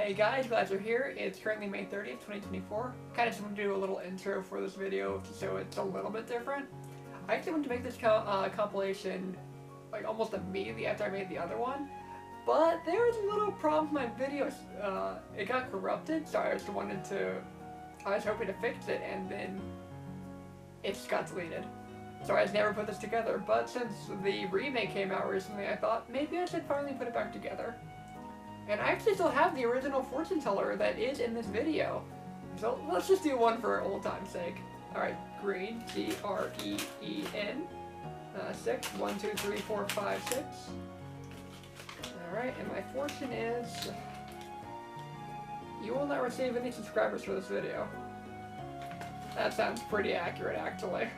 Hey guys, glad you're here. It's currently May 30th, 2024. Kind of just want to do a little intro for this video so it's a little bit different. I actually wanted to make this compilation like almost immediately after I made the other one, but there was a little problem with my videos. It got corrupted, so I was hoping to fix it, and then it just got deleted. So I just never put this together, but since the remake came out recently, I thought maybe I should finally put it back together. And I actually still have the original fortune teller that is in this video. So let's just do one for old time's sake. Alright, green, G-R-E-E-N, 6, 1, 2, 3, 4, 5, 6. Alright, and my fortune is... You will not receive any subscribers for this video. That sounds pretty accurate, actually.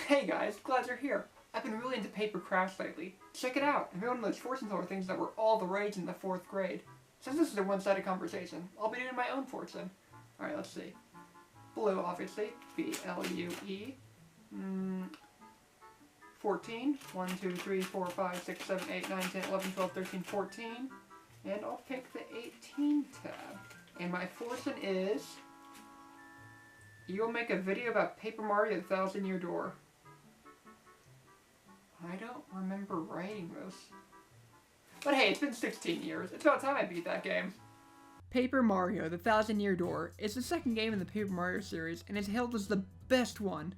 Hey guys, glad you're here. I've been really into paper crafts lately. Check it out, I made one of those fortune teller things that were all the rage in the 4th grade. Since this is a one-sided conversation, I'll be doing my own fortune. Alright, let's see. Blue, obviously. B-L-U-E. 14. 1, 2, 3, 4, 5, 6, 7, 8, 9, 10, 11, 12, 13, 14. And I'll pick the 18 tab. And my fortune is... You'll make a video about Paper Mario: The 1,000-Year Door. I don't remember writing this. But hey, it's been 16 years. It's about time I beat that game. Paper Mario: The 1,000-Year Door is the second game in the Paper Mario series, and is hailed as the best one.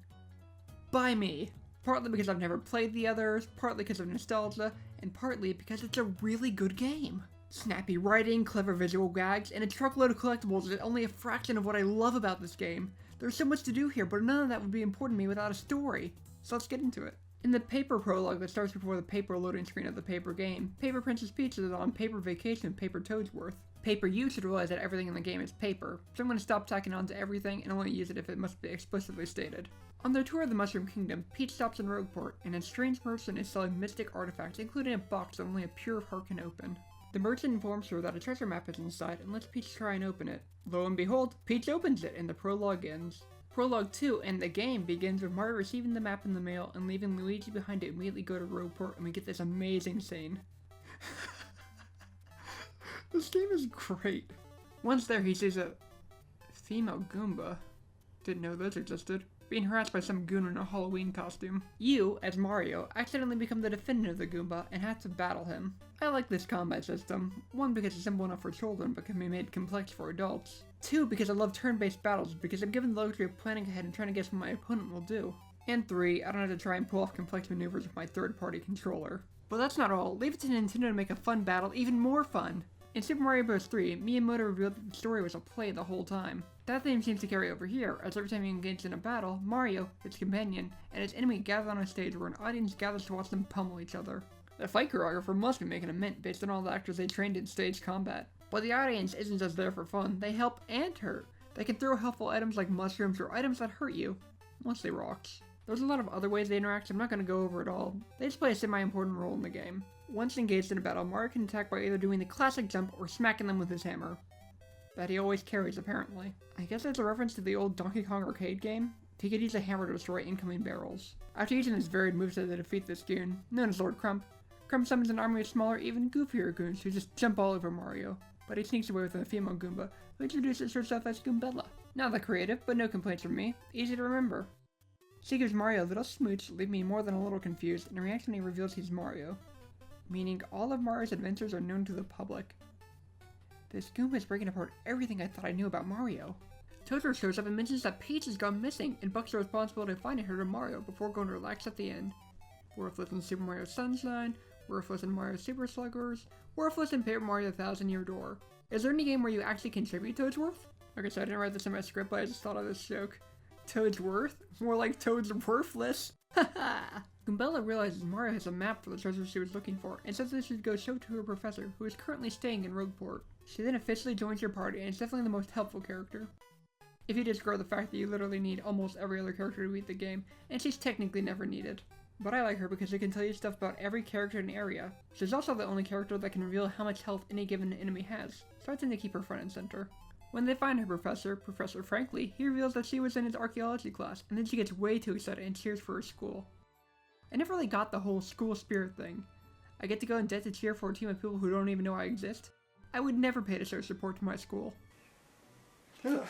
By me. Partly because I've never played the others, partly because of nostalgia, and partly because it's a really good game. Snappy writing, clever visual gags, and a truckload of collectibles is only a fraction of what I love about this game. There's so much to do here, but none of that would be important to me without a story. So let's get into it. In the paper prologue that starts before the paper loading screen of the paper game, Paper Princess Peach is on paper vacation with Paper Toadsworth. Paper you should realize that everything in the game is paper, so I'm going to stop tacking on to everything and only use it if it must be explicitly stated. On their tour of the Mushroom Kingdom, Peach stops in Rogueport, and a strange merchant is selling mystic artifacts, including a box that only a pure heart can open. The merchant informs her that a treasure map is inside and lets Peach try and open it. Lo and behold, Peach opens it and the prologue ends. Prologue 2 and the game begins with Mario receiving the map in the mail and leaving Luigi behind to immediately go to Rogueport, and we get this amazing scene. This game is great. Once there, he sees a female Goomba. Didn't know those existed. Being harassed by some goon in a Halloween costume. You, as Mario, accidentally become the defendant of the Goomba and have to battle him. I like this combat system. 1, because it's simple enough for children but can be made complex for adults. 2, because I love turn-based battles because I'm given the luxury of planning ahead and trying to guess what my opponent will do. And 3, I don't have to try and pull off complex maneuvers with my third-party controller. But that's not all. Leave it to Nintendo to make a fun battle even more fun. In Super Mario Bros. 3, Miyamoto revealed that the story was a play the whole time. That theme seems to carry over here, as every time you engage in a battle, Mario, its companion, and its enemy gather on a stage where an audience gathers to watch them pummel each other. The fight choreographer must be making a mint based on all the actors they trained in stage combat. But the audience isn't just there for fun, they help and hurt. They can throw helpful items like mushrooms or items that hurt you. Mostly rocks. There's a lot of other ways they interact, so I'm not going to go over it all. They just play a semi-important role in the game. Once engaged in a battle, Mario can attack by either doing the classic jump or smacking them with his hammer. That he always carries, apparently. I guess that's a reference to the old Donkey Kong arcade game. He could use a hammer to destroy incoming barrels. After using his varied moveset to defeat this goon, known as Lord Crump, Crump summons an army of smaller, even goofier goons who just jump all over Mario. But he sneaks away with a female Goomba, who introduces herself as Goombella. Not that creative, but no complaints from me. Easy to remember. She gives Mario a little smooch, leaving me more than a little confused, and reacts when he reveals he's Mario. Meaning all of Mario's adventures are known to the public. This Goomba is breaking apart everything I thought I knew about Mario. Totoro shows up and mentions that Peach has gone missing, and bucks the responsibility of finding her to Mario before going to relax at the end. Worthless in Super Mario Sunshine, worthless in Mario Super Sluggers, worthless in Paper Mario: The 1,000-Year Door. Is there any game where you actually contribute Toadsworth? Okay, so I didn't write this in my script, but I just thought of this joke. Toadsworth? More like Toad's worthless. Haha! Goombella realizes Mario has a map for the treasure she was looking for, and says they should go show it to her professor, who is currently staying in Rogueport. She then officially joins your party, and is definitely the most helpful character. If you disregard the fact that you literally need almost every other character to beat the game, and she's technically never needed. But I like her because she can tell you stuff about every character in the area. She's also the only character that can reveal how much health any given enemy has, so I tend to keep her front and center. When they find her professor, Professor Frankly, he reveals that she was in his archaeology class, and then she gets way too excited and cheers for her school. I never really got the whole school spirit thing. I get to go in debt to cheer for a team of people who don't even know I exist. I would never pay to show support to my school. Ugh.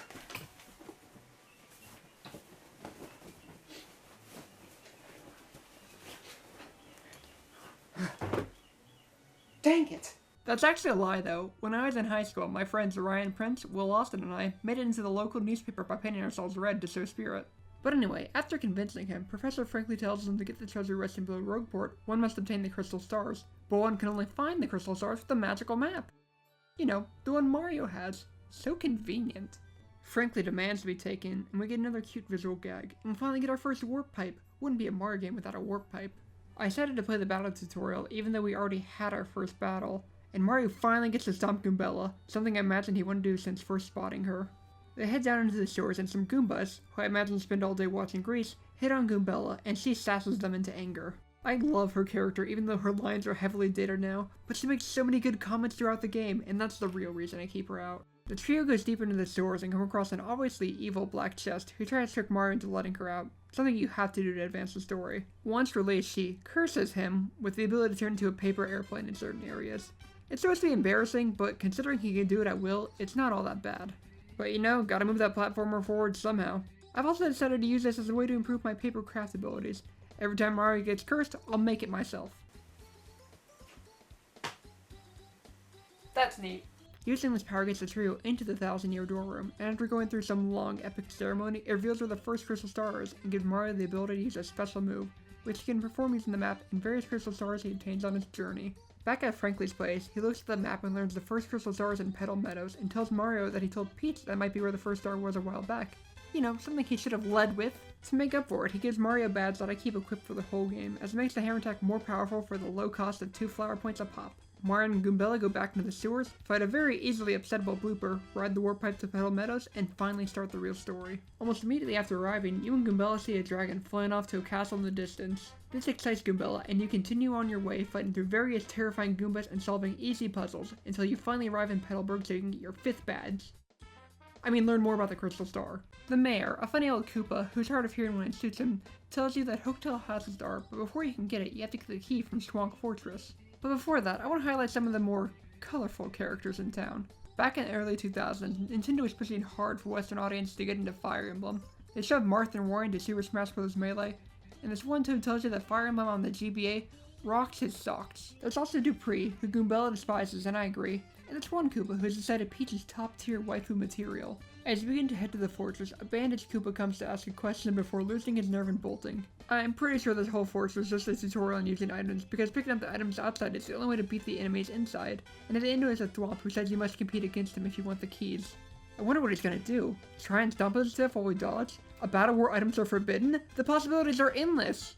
Dang it! That's actually a lie, though. When I was in high school, my friends Ryan Prince, Will Austin, and I made it into the local newspaper by painting ourselves red to show spirit. But anyway, after convincing him, Professor frankly tells them to get the treasure resting below Rogueport, one must obtain the crystal stars, but one can only find the crystal stars with a magical map. You know, the one Mario has. So convenient. Frankly demands to be taken, and we get another cute visual gag, and finally get our first warp pipe. Wouldn't be a Mario game without a warp pipe. I decided to play the battle tutorial even though we already had our first battle, and Mario finally gets to stomp Goombella, something I imagine he wanted to do since first spotting her. They head down into the shores and some Goombas, who I imagine spend all day watching Grease, hit on Goombella and she sasses them into anger. I love her character even though her lines are heavily dated now, but she makes so many good comments throughout the game and that's the real reason I keep her out. The trio goes deep into the shores and come across an obviously evil black chest who tries to trick Mario into letting her out, something you have to do to advance the story. Once released, she curses him with the ability to turn into a paper airplane in certain areas. It's supposed to be embarrassing, but considering he can do it at will, it's not all that bad. But you know, gotta move that platformer forward somehow. I've also decided to use this as a way to improve my paper craft abilities. Every time Mario gets cursed, I'll make it myself. That's neat. Using this power gets the trio into the 1,000-year door room, and after going through some long epic ceremony, it reveals where the first crystal star is, and gives Mario the ability to use a special move, which he can perform using the map and various crystal stars he obtains on his journey. Back at Frankly's place, he looks at the map and learns the first crystal star is in Petal Meadows, and tells Mario that he told Peach that might be where the first star was a while back. You know, something he should have led with. To make up for it, he gives Mario a badge that I keep equipped for the whole game, as it makes the hammer attack more powerful for the low cost of 2 flower points a pop. Mario and Goombella go back into the sewers, fight a very easily upsettable blooper, ride the warp pipe to Petal Meadows, and finally start the real story. Almost immediately after arriving, you and Goombella see a dragon flying off to a castle in the distance. This excites Goombella, and you continue on your way fighting through various terrifying Goombas and solving easy puzzles, until you finally arrive in Petalburg so you can get your 5th badge. Learn more about the Crystal Star. The mayor, a funny old Koopa, who's hard of hearing when it suits him, tells you that Hooktail has a star, but before you can get it, you have to get the key from Swank Fortress. But before that, I want to highlight some of the more colorful characters in town. Back in the early 2000s, Nintendo was pushing hard for Western audiences to get into Fire Emblem. They shoved Martha and Warren to Super Smash Bros. Melee, and this one toad tells you that Fire Emblem on the GBA rocks his socks. There's also Dupree, who Goombella despises, and I agree, and there's one Koopa who has decided Peach's top-tier waifu material. As you begin to head to the fortress, a bandaged Koopa comes to ask a question before losing his nerve and bolting. I'm pretty sure this whole fortress is just a tutorial on using items, because picking up the items outside is the only way to beat the enemies inside, and at the end is a Thwomp who says you must compete against him if you want the keys. I wonder what he's gonna do. Try and stomp his stiff while we dodge? A battle where items are forbidden? The possibilities are endless!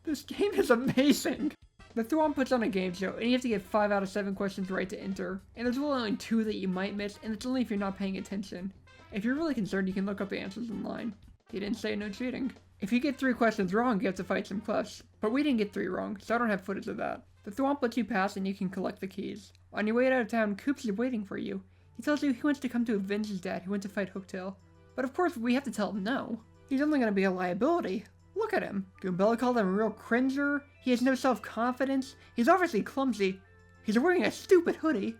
This game is amazing! The Thwomp puts on a game show, and you have to get 5 out of 7 questions right to enter, and there's really only 2 that you might miss, and it's only if you're not paying attention. If you're really concerned, you can look up the answers online. He didn't say no cheating. If you get 3 questions wrong, you have to fight some cliffs, but we didn't get 3 wrong, so I don't have footage of that. The Thwomp lets you pass and you can collect the keys. On your way out of town, Koops is waiting for you. He tells you he wants to come to avenge his dad who went to fight Hooktail. But of course, we have to tell him no. He's only gonna be a liability. Look at him. Goombella called him a real cringer. He has no self-confidence. He's obviously clumsy. He's wearing a stupid hoodie.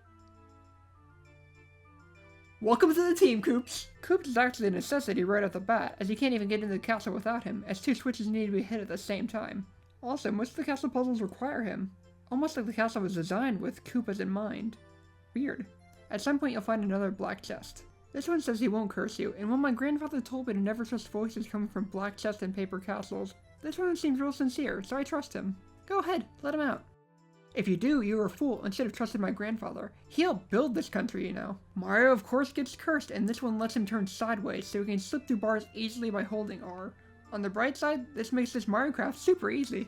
Welcome to the team, Koops! Koops is actually a necessity right off the bat, as you can't even get into the castle without him, as 2 switches need to be hit at the same time. Also, most of the castle puzzles require him. Almost like the castle was designed with Koopas in mind. Weird. At some point you'll find another black chest. This one says he won't curse you, and while my grandfather told me to never trust voices coming from black chests and paper castles, this one seems real sincere, so I trust him. Go ahead, let him out. If you do, you're a fool and should have trusted my grandfather. He'll build this country, you know. Mario of course gets cursed, and this one lets him turn sideways so he can slip through bars easily by holding R. On the bright side, this makes this Mario Craft super easy.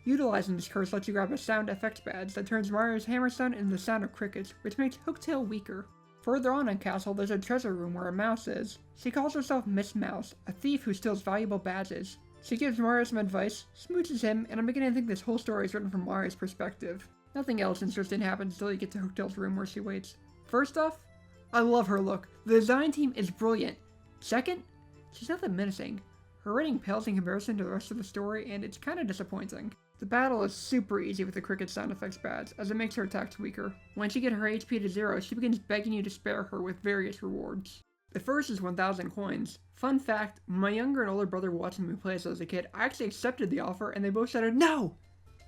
Utilizing this curse lets you grab a sound effects badge that turns Mario's hammer sound into the sound of crickets, which makes Hooktail weaker. Further on in Castle, there's a treasure room where a mouse is. She calls herself Miss Mouse, a thief who steals valuable badges. She gives Mario some advice, smooches him, and I'm beginning to think this whole story is written from Mario's perspective. Nothing else interesting happens until you get to Hooktail's room where she waits. First off, I love her look. The design team is brilliant. Second, she's not that menacing. Her rating pales in comparison to the rest of the story, and it's kinda disappointing. The battle is super easy with the cricket sound effects badge, as it makes her attacks weaker. Once you get her HP to 0, she begins begging you to spare her with various rewards. The first is 1,000 coins. Fun fact, my younger and older brother watching me play this as a kid, I actually accepted the offer and they both shouted no!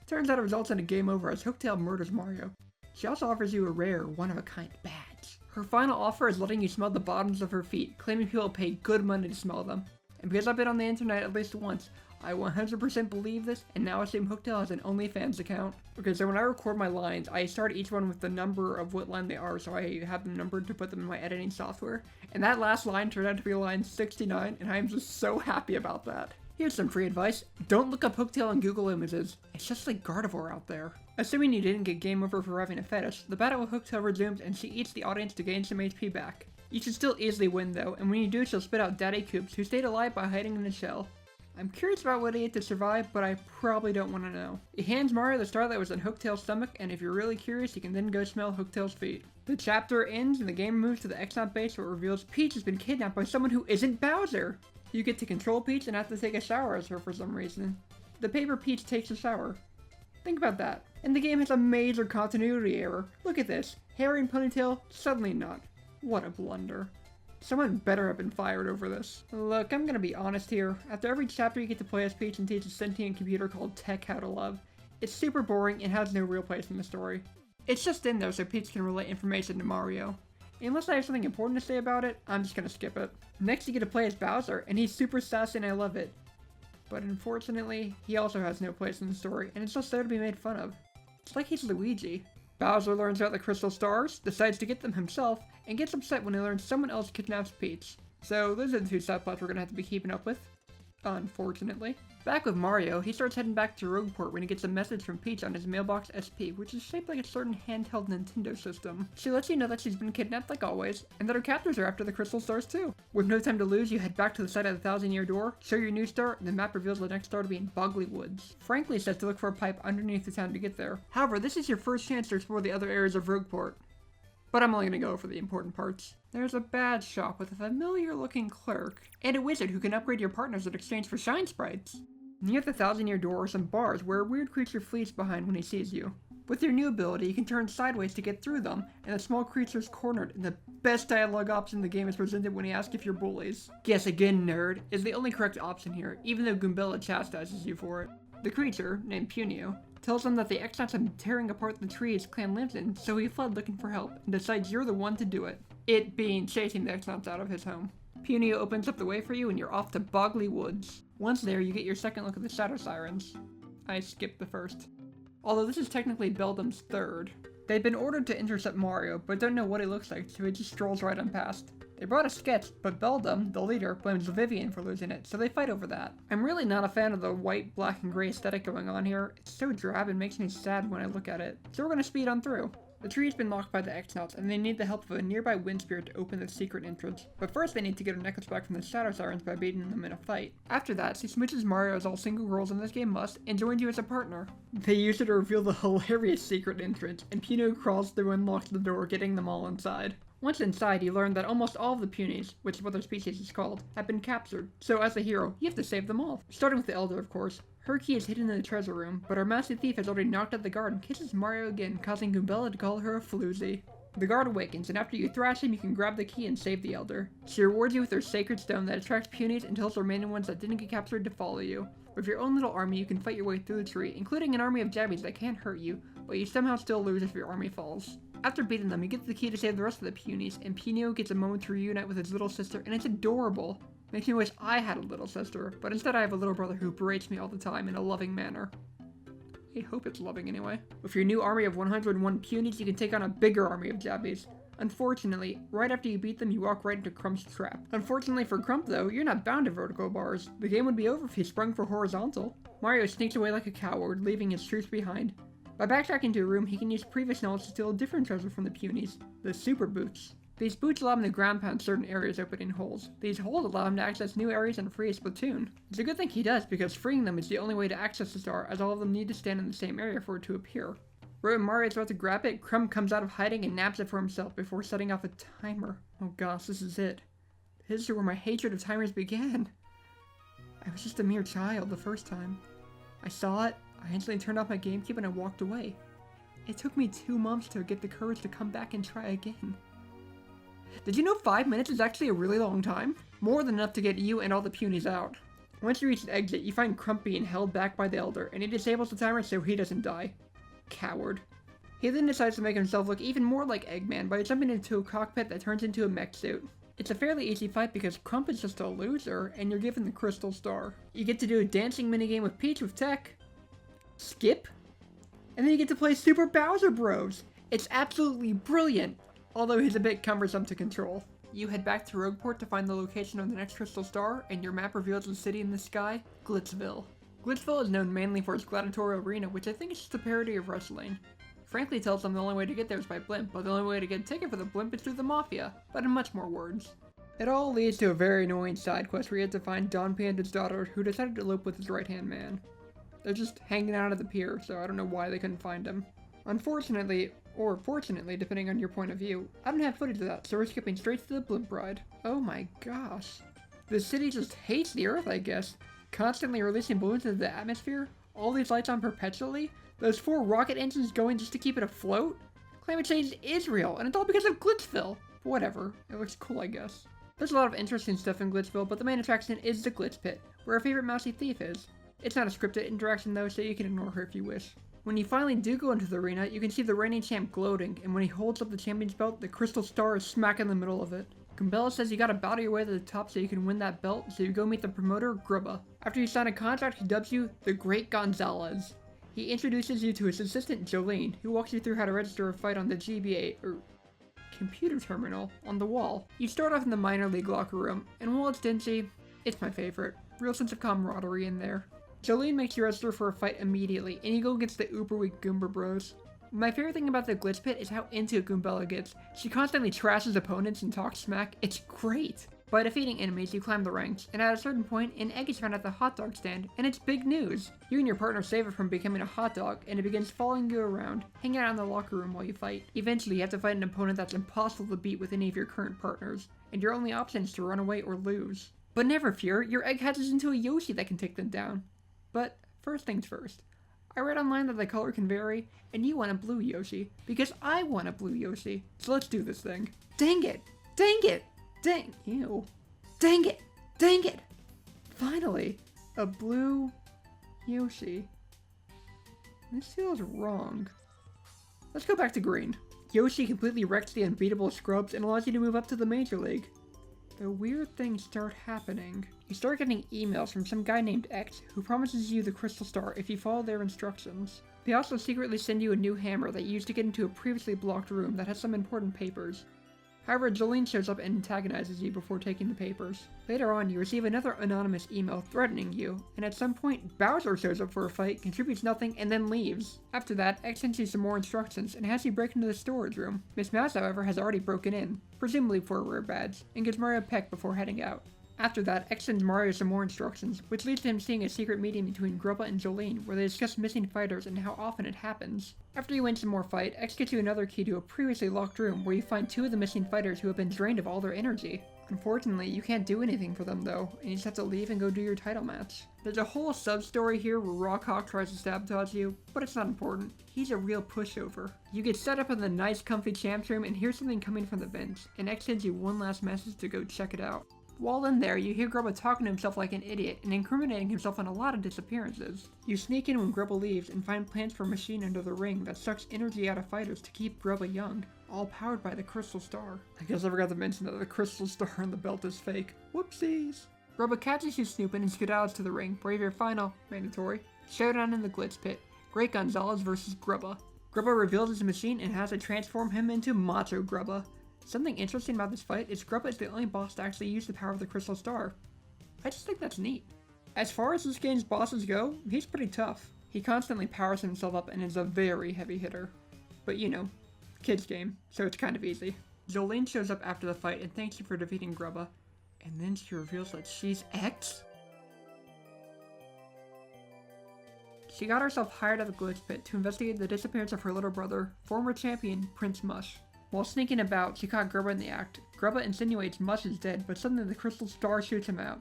Turns out it results in a game over as Hooktail murders Mario. She also offers you a rare, one-of-a-kind badge. Her final offer is letting you smell the bottoms of her feet, claiming people pay good money to smell them. And because I've been on the internet at least once, I 100% believe this, and now assume Hooktail has an OnlyFans account. Okay, so when I record my lines, I start each one with the number of what line they are, so I have them numbered to put them in my editing software. And that last line turned out to be line 69, and I am just so happy about that. Here's some free advice. Don't look up Hooktail in Google Images. It's just like Gardevoir out there. Assuming you didn't get game over for having a fetish, the battle with Hooktail resumes and she eats the audience to gain some HP back. You should still easily win though, and when you do, she'll spit out Daddy Coops, who stayed alive by hiding in the shell. I'm curious about what he ate to survive, but I probably don't want to know. He hands Mario the star that was in Hooktail's stomach, and if you're really curious, you can then go smell Hooktail's feet. The chapter ends and the game moves to the Exxon base where it reveals Peach has been kidnapped by someone who isn't Bowser! You get to control Peach and have to take a shower as her for some reason. The paper Peach takes a shower. Think about that. And the game has a major continuity error. Look at this. Hair and ponytail, suddenly not. What a blunder. Someone better have been fired over this. Look, I'm gonna be honest here. After every chapter you get to play as Peach and teach a sentient computer called Tech how to love. It's super boring and has no real place in the story. It's just in there so Peach can relay information to Mario. Unless I have something important to say about it, I'm just gonna skip it. Next you get to play as Bowser, and he's super sassy and I love it. But unfortunately, he also has no place in the story, and it's just there to be made fun of. It's like he's Luigi. Bowser learns about the crystal stars, decides to get them himself, and gets upset when he learns someone else kidnaps Peach. So those are the two subplots we're gonna have to be keeping up with. Unfortunately. Back with Mario, he starts heading back to Rogueport when he gets a message from Peach on his mailbox SP, which is shaped like a certain handheld Nintendo system. She lets you know that she's been kidnapped like always, and that her captors are after the crystal stars too. With no time to lose, you head back to the site of the 1,000-year door, show your new star, and the map reveals the next star to be in Bogley Woods. Frankly says to look for a pipe underneath the town to get there. However, this is your first chance to explore the other areas of Rogueport. But I'm only gonna go for the important parts. There's a badge shop with a familiar looking clerk, and a wizard who can upgrade your partners in exchange for shine sprites. Near the 1,000-year door are some bars where a weird creature flees behind when he sees you. With your new ability, you can turn sideways to get through them, and the small creature's cornered, and the best dialogue option in the game is presented when he asks if you're bullies. Guess again, nerd, is the only correct option here, even though Goombella chastises you for it. The creature, named Punio, tells him that the Exxons have been tearing apart the tree his clan lives in, so he fled looking for help, and decides you're the one to do it. It being chasing the Exxons out of his home. Punio opens up the way for you and you're off to Bogley Woods. Once there, you get your second look at the Shadow Sirens. I skipped the first. Although this is technically Beldam's third. They've been ordered to intercept Mario, but don't know what he looks like, so he just strolls right on past. They brought a sketch, but Beldam, the leader, blames Vivian for losing it, so they fight over that. I'm really not a fan of the white, black, and gray aesthetic going on here. It's so drab and makes me sad when I look at it. So we're gonna speed on through. The tree has been locked by the Exnauts, and they need the help of a nearby wind spirit to open the secret entrance. But first they need to get her necklace back from the Shadow Sirens by beating them in a fight. After that, she smooches Mario as all single girls in this game must, and joins you as a partner. They use it to reveal the hilarious secret entrance, and Punio crawls through and locks the door, getting them all inside. Once inside, you learn that almost all of the Punies, which is what their species is called, have been captured. So as a hero, you have to save them all. Starting with the Elder, of course. Her key is hidden in the treasure room, but our master thief has already knocked out the guard and kisses Mario again, causing Goombella to call her a floozy. The guard awakens, and after you thrash him, you can grab the key and save the Elder. She rewards you with her sacred stone that attracts Punies and tells the remaining ones that didn't get captured to follow you. With your own little army, you can fight your way through the tree, including an army of Jabbies that can't hurt you, but you somehow still lose if your army falls. After beating them, you get the key to save the rest of the Punies, and Punio gets a moment to reunite with his little sister, and it's adorable. Makes me wish I had a little sister, but instead I have a little brother who berates me all the time in a loving manner. I hope it's loving anyway. With your new army of 101 Punies, you can take on a bigger army of Jabbies. Unfortunately, right after you beat them, you walk right into Crump's trap. Unfortunately for Crump though, you're not bound to vertical bars. The game would be over if he sprung for horizontal. Mario sneaks away like a coward, leaving his troops behind. By backtracking to a room, he can use previous knowledge to steal a different treasure from the Punies, the Super Boots. These boots allow him to ground pound certain areas opening holes. These holes allow him to access new areas and free a Splatoon. It's a good thing he does, because freeing them is the only way to access the star, as all of them need to stand in the same area for it to appear. Right when Mario's about to grab it, Crumb comes out of hiding and nabs it for himself before setting off a timer. Oh gosh, this is it. This is where my hatred of timers began. I was just a mere child the first time. I saw it, I instantly turned off my GameCube and I walked away. It took me 2 months to get the courage to come back and try again. Did you know 5 minutes is actually a really long time? More than enough to get you and all the punies out. Once you reach the exit, you find Crump being held back by the Elder, and he disables the timer so he doesn't die. Coward. He then decides to make himself look even more like Eggman by jumping into a cockpit that turns into a mech suit. It's a fairly easy fight because Crump is just a loser, and you're given the Crystal Star. You get to do a dancing minigame with Peach with Tech. Skip? And then you get to play Super Bowser Bros. It's absolutely brilliant, although he's a bit cumbersome to control. You head back to Rogueport to find the location of the next Crystal Star, and your map reveals the city in the sky, Glitzville. Glitzville is known mainly for its gladiatorial arena, which I think is just a parody of wrestling. Frankly tells them the only way to get there is by blimp, but the only way to get a ticket for the blimp is through the Mafia, but in much more words. It all leads to a very annoying side quest where you have to find Don Panda's daughter, who decided to elope with his right-hand man. They're just hanging out at the pier, so I don't know why they couldn't find him. Unfortunately, or fortunately, depending on your point of view, I don't have footage of that, so we're skipping straight to the blimp ride. Oh my gosh. The city just hates the Earth, I guess. Constantly releasing balloons into the atmosphere, all these lights on perpetually, those 4 rocket engines going just to keep it afloat. Climate change is real, and it's all because of Glitzville. Whatever, it looks cool, I guess. There's a lot of interesting stuff in Glitzville, but the main attraction is the Glitz Pit, where our favorite mousy thief is. It's not a scripted interaction though, so you can ignore her if you wish. When you finally do go into the arena, you can see the reigning champ gloating, and when he holds up the champion's belt, the Crystal Star is smack in the middle of it. Gumbella says you gotta battle your way to the top so you can win that belt, so you go meet the promoter, Grubba. After you sign a contract, he dubs you the Great Gonzalez. He introduces you to his assistant, Jolene, who walks you through how to register a fight on the GBA, or computer terminal, on the wall. You start off in the minor league locker room, and while it's dingy, it's my favorite. Real sense of camaraderie in there. Jolene makes you register for a fight immediately, and you go against the uber weak Goomba Bros. My favorite thing about the Glitz Pit is how into it Goombella gets. She constantly trashes opponents and talks smack. It's great! By defeating enemies, you climb the ranks, and at a certain point, an egg is found at the hot dog stand, and it's big news! You and your partner save it from becoming a hot dog, and it begins following you around, hanging out in the locker room while you fight. Eventually, you have to fight an opponent that's impossible to beat with any of your current partners, and your only option is to run away or lose. But never fear, your egg hatches into a Yoshi that can take them down. But first things first. I read online that the color can vary, and you want a blue Yoshi, because I want a blue Yoshi. So let's do this thing. Dang it! Dang it! Dang, ew. Dang it! Dang it! Finally, a blue Yoshi. This feels wrong. Let's go back to green. Yoshi completely wrecks the unbeatable scrubs and allows you to move up to the Major League. The weird things start happening. You start getting emails from some guy named X who promises you the Crystal Star if you follow their instructions. They also secretly send you a new hammer that you used to get into a previously blocked room that has some important papers. However, Jolene shows up and antagonizes you before taking the papers. Later on, you receive another anonymous email threatening you, and at some point, Bowser shows up for a fight, contributes nothing, and then leaves. After that, X sends you some more instructions and has you break into the storage room. Miss Mouse, however, has already broken in, presumably for a rare badge, and gives Mario a peck before heading out. After that, X sends Mario some more instructions, which leads to him seeing a secret meeting between Grubba and Jolene, where they discuss missing fighters and how often it happens. After you win some more fight, X gets you another key to a previously locked room where you find 2 of the missing fighters who have been drained of all their energy. Unfortunately, you can't do anything for them though, and you just have to leave and go do your title match. There's a whole sub-story here where Rockhawk tries to sabotage you, but it's not important. He's a real pushover. You get set up in the nice comfy champs room and hear something coming from the vents, and X sends you one last message to go check it out. While in there, you hear Grubba talking to himself like an idiot and incriminating himself on a lot of disappearances. You sneak in when Grubba leaves and find plans for a machine under the ring that sucks energy out of fighters to keep Grubba young, all powered by the Crystal Star. I guess I forgot to mention that the Crystal Star on the belt is fake. Whoopsies! Grubba catches you snooping and skedaddles to the ring, where you have your final, mandatory, showdown in the Glitz Pit, Great Gonzalez versus Grubba. Grubba reveals his machine and has to transform him into Macho Grubba. Something interesting about this fight is Grubba is the only boss to actually use the power of the Crystal Star. I just think that's neat. As far as this game's bosses go, he's pretty tough. He constantly powers himself up and is a very heavy hitter. But you know, kids game, so it's kind of easy. Jolene shows up after the fight and thanks you for defeating Grubba, and then she reveals that she's X? She got herself hired at the Glitz Pit to investigate the disappearance of her little brother, former champion Prince Mush. While sneaking about, she caught Grubba in the act. Grubba insinuates Mush is dead, but suddenly the Crystal Star shoots him out.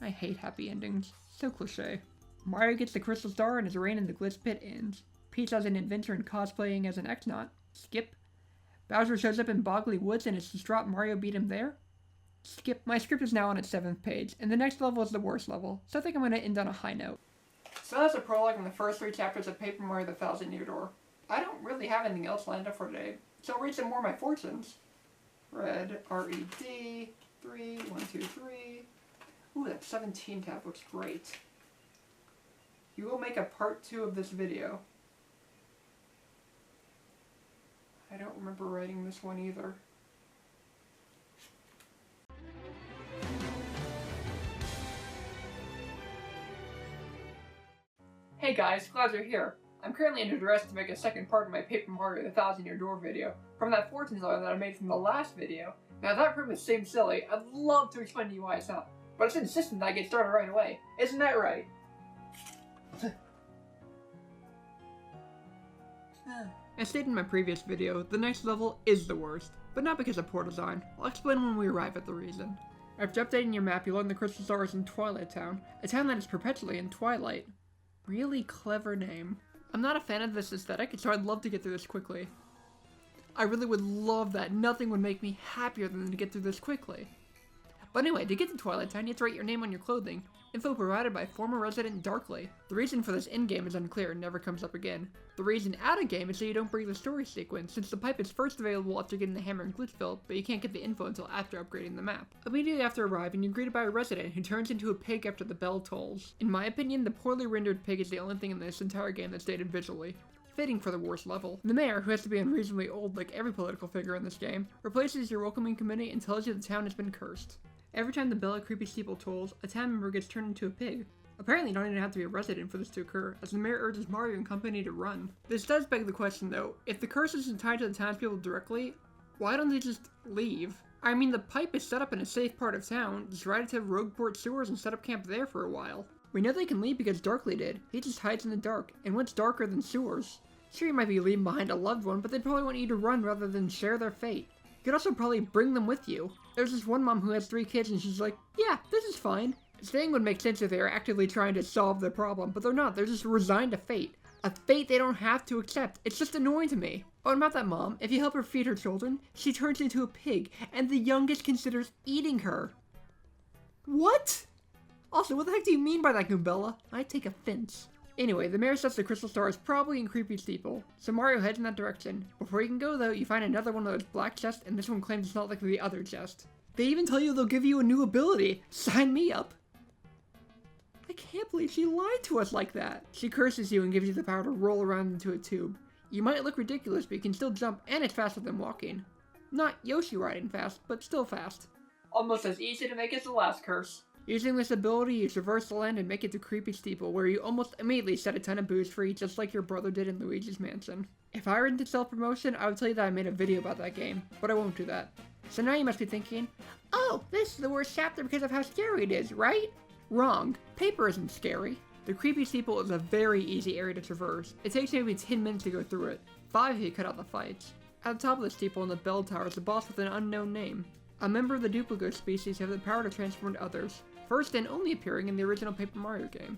I hate happy endings. So cliche. Mario gets the Crystal Star and his reign in the Glitch Pit ends. Peach has an adventure in cosplaying as an X-Naut. Skip. Bowser shows up in Boggly Woods and is distraught Mario beat him there. Skip. My script is now on its 7th page, and the next level is the worst level, so I think I'm going to end on a high note. So that's a prologue in the first 3 chapters of Paper Mario the Thousand Year Door. I don't really have anything else lined up for today, so I'll read some more of my fortunes. Red, R-E-D, 3, 1, 2, 3. Ooh, that 17 tab looks great. You will make a part 2 of this video. I don't remember writing this one either. Hey guys, glad you're here. I'm currently under duress to make a second part of my Paper Mario the Thousand Year Door video from that fortunes level that I made from the last video. Now if that proof seems silly, I'd love to explain to you why it's not, but it's insistent that I get started right away. Isn't that right? As stated in my previous video, the next level is the worst, but not because of poor design. I'll explain when we arrive at the reason. After updating your map, you learn the Crystal Star is in Twilight Town, a town that is perpetually in twilight. Really clever name. I'm not a fan of this aesthetic, so I'd love to get through this quickly. I really would love that. Nothing would make me happier than to get through this quickly. But anyway, to get to Twilight Town, you have to write your name on your clothing. Info provided by former resident Darkly. The reason for this in-game is unclear and never comes up again. The reason out-of-game is so you don't break the story sequence, since the pipe is first available after getting the hammer and glitch fill, but you can't get the info until after upgrading the map. Immediately after arriving, you're greeted by a resident who turns into a pig after the bell tolls. In my opinion, the poorly rendered pig is the only thing in this entire game that's dated visually. Fitting for the worst level. The mayor, who has to be unreasonably old like every political figure in this game, replaces your welcoming committee and tells you the town has been cursed. Every time the bell at Creepy Steeple tolls, a town member gets turned into a pig. Apparently you don't even have to be a resident for this to occur, as the mayor urges Mario and company to run. This does beg the question though, if the curse isn't tied to the townspeople directly, why don't they just leave? I mean, the pipe is set up in a safe part of town, just ride it to Rogueport sewers and set up camp there for a while. We know they can leave because Darkly did. He just hides in the dark, and what's darker than sewers? Sure, you might be leaving behind a loved one, but they'd probably want you to run rather than share their fate. You could also probably bring them with you. There's this one mom who has 3 kids and she's like, yeah, this is fine. Staying would make sense if they are actively trying to solve the problem, but they're not. They're just resigned to fate. A fate they don't have to accept. It's just annoying to me. Oh, and about that mom, if you help her feed her children, she turns into a pig, and the youngest considers eating her. What? Also, what the heck do you mean by that, Goombella? I take offense. Anyway, the mayor says the Crystal Star is probably in Creepy Steeple, so Mario heads in that direction. Before you can go though, you find another one of those black chests, and this one claims it's not like the other chest. They even tell you they'll give you a new ability. Sign me up. I can't believe she lied to us like that. She curses you and gives you the power to roll around into a tube. You might look ridiculous, but you can still jump, and it's faster than walking. Not Yoshi riding fast, but still fast. Almost as easy to make as the last curse. Using this ability, you traverse the land and make it to Creepy Steeple, where you almost immediately set a ton of booze free, just like your brother did in Luigi's Mansion. If I were into self-promotion, I would tell you that I made a video about that game, but I won't do that. So now you must be thinking, oh, this is the worst chapter because of how scary it is, right? Wrong. Paper isn't scary. The Creepy Steeple is a very easy area to traverse. It takes maybe 10 minutes to go through it. 5 if you cut out the fights. At the top of the steeple in the bell tower is a boss with an unknown name. A member of the Duplico species have the power to transform into others. First and only appearing in the original Paper Mario game.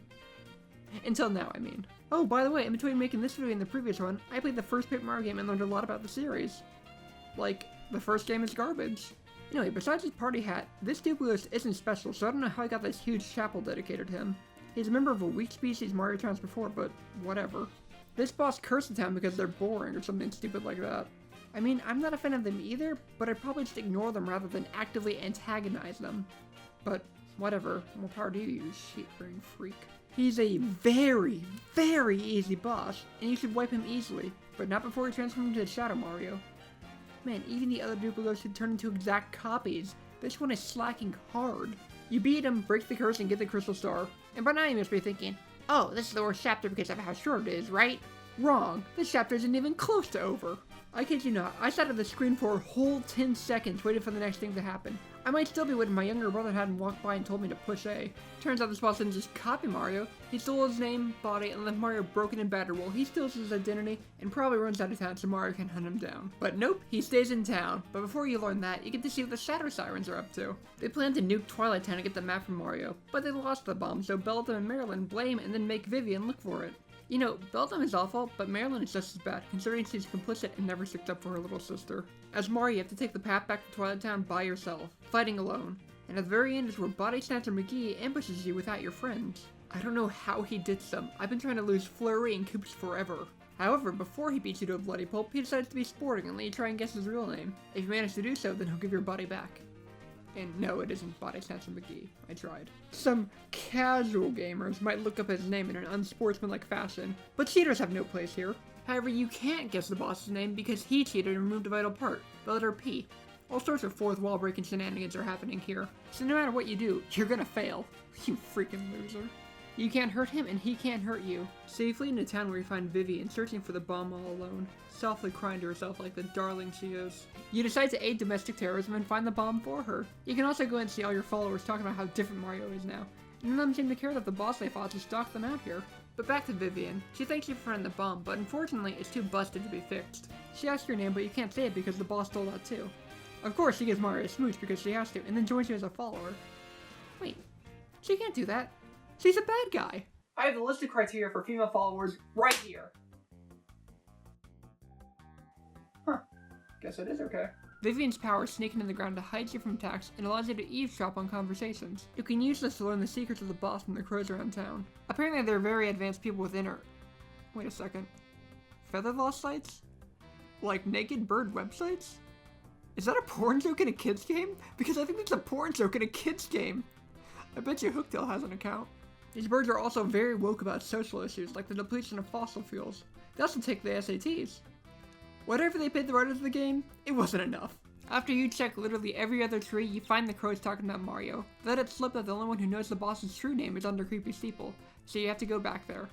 Until now, I mean. Oh, by the way, in between making this video and the previous one, I played the first Paper Mario game and learned a lot about the series. Like, the first game is garbage. Anyway, besides his party hat, this Duplico isn't special, so I don't know how he got this huge chapel dedicated to him. He's a member of a weak species Mario times before, but whatever. This boss cursed the town because they're boring or something stupid like that. I mean, I'm not a fan of them either, but I'd probably just ignore them rather than actively antagonize them. But whatever, more power to you, shit-brain freak. He's a very, very easy boss, and you should wipe him easily, but not before he transforms into Shadow Mario. Man, even the other Duplicos should turn into exact copies. This one is slacking hard. You beat him, break the curse, and get the Crystal Star. And by now you must be thinking, oh, this is the worst chapter because of how short it is, right? Wrong. This chapter isn't even close to over. I kid you not, I sat at the screen for a whole 10 seconds waiting for the next thing to happen. I might still be waiting my younger brother hadn't walked by and told me to push A. Turns out this boss didn't just copy Mario, he stole his name, body, and left Mario broken and battered while he steals his identity and probably runs out of town so Mario can hunt him down. But nope, he stays in town. But before you learn that, you get to see what the Shadow Sirens are up to. They plan to nuke Twilight Town to get the map from Mario, but they lost the bomb, so Belton and Marilyn blame and then make Vivian look for it. You know, Belton is awful, but Marilyn is just as bad, considering she's complicit and never sticks up for her little sister. As Mario, you have to take the path back to Twilight Town by yourself, fighting alone. And at the very end is where Body Snatcher McGee ambushes you without your friends. I don't know how he did some. I've been trying to lose Flurry and Koops forever. However, before he beats you to a bloody pulp, he decides to be sporting and let you try and guess his real name. If you manage to do so, then he'll give your body back. And no, it isn't Body Snatcher McGee. I tried. Some casual gamers might look up his name in an unsportsmanlike fashion, but cheaters have no place here. However, you can't guess the boss's name because he cheated and removed a vital part, the letter P. All sorts of fourth wall breaking shenanigans are happening here, so no matter what you do, you're gonna fail. You freaking loser. You can't hurt him and he can't hurt you. So you flee into town where you find Vivian searching for the bomb all alone, softly crying to herself like the darling she is. You decide to aid domestic terrorism and find the bomb for her. You can also go and see all your followers talking about how different Mario is now. None of them seem to care that the boss they fought just stalked them out here. But back to Vivian. She thanks you for finding the bomb, but unfortunately it's too busted to be fixed. She asks your name, but you can't say it because the boss stole that too. Of course, she gives Mario a smooch because she has to, and then joins you as a follower. Wait, she can't do that. She's a bad guy. I have the list of criteria for female followers right here. Huh. Guess it is okay. Vivian's power is sneaking in the ground to hide you from attacks and allows you to eavesdrop on conversations. You can use this to learn the secrets of the boss from the crows around town. Apparently there are very advanced people within her. Wait a second. Feather loss sites? Like naked bird websites? Is that a porn joke in a kid's game? Because I think it's a porn joke in a kid's game. I bet you Hooktail has an account. These birds are also very woke about social issues like the depletion of fossil fuels. They also take the SATs. Whatever they paid the writers of the game, it wasn't enough. After you check literally every other tree, you find the crows talking about Mario. They let it slip that the only one who knows the boss's true name is under Creepy Steeple, so you have to go back there.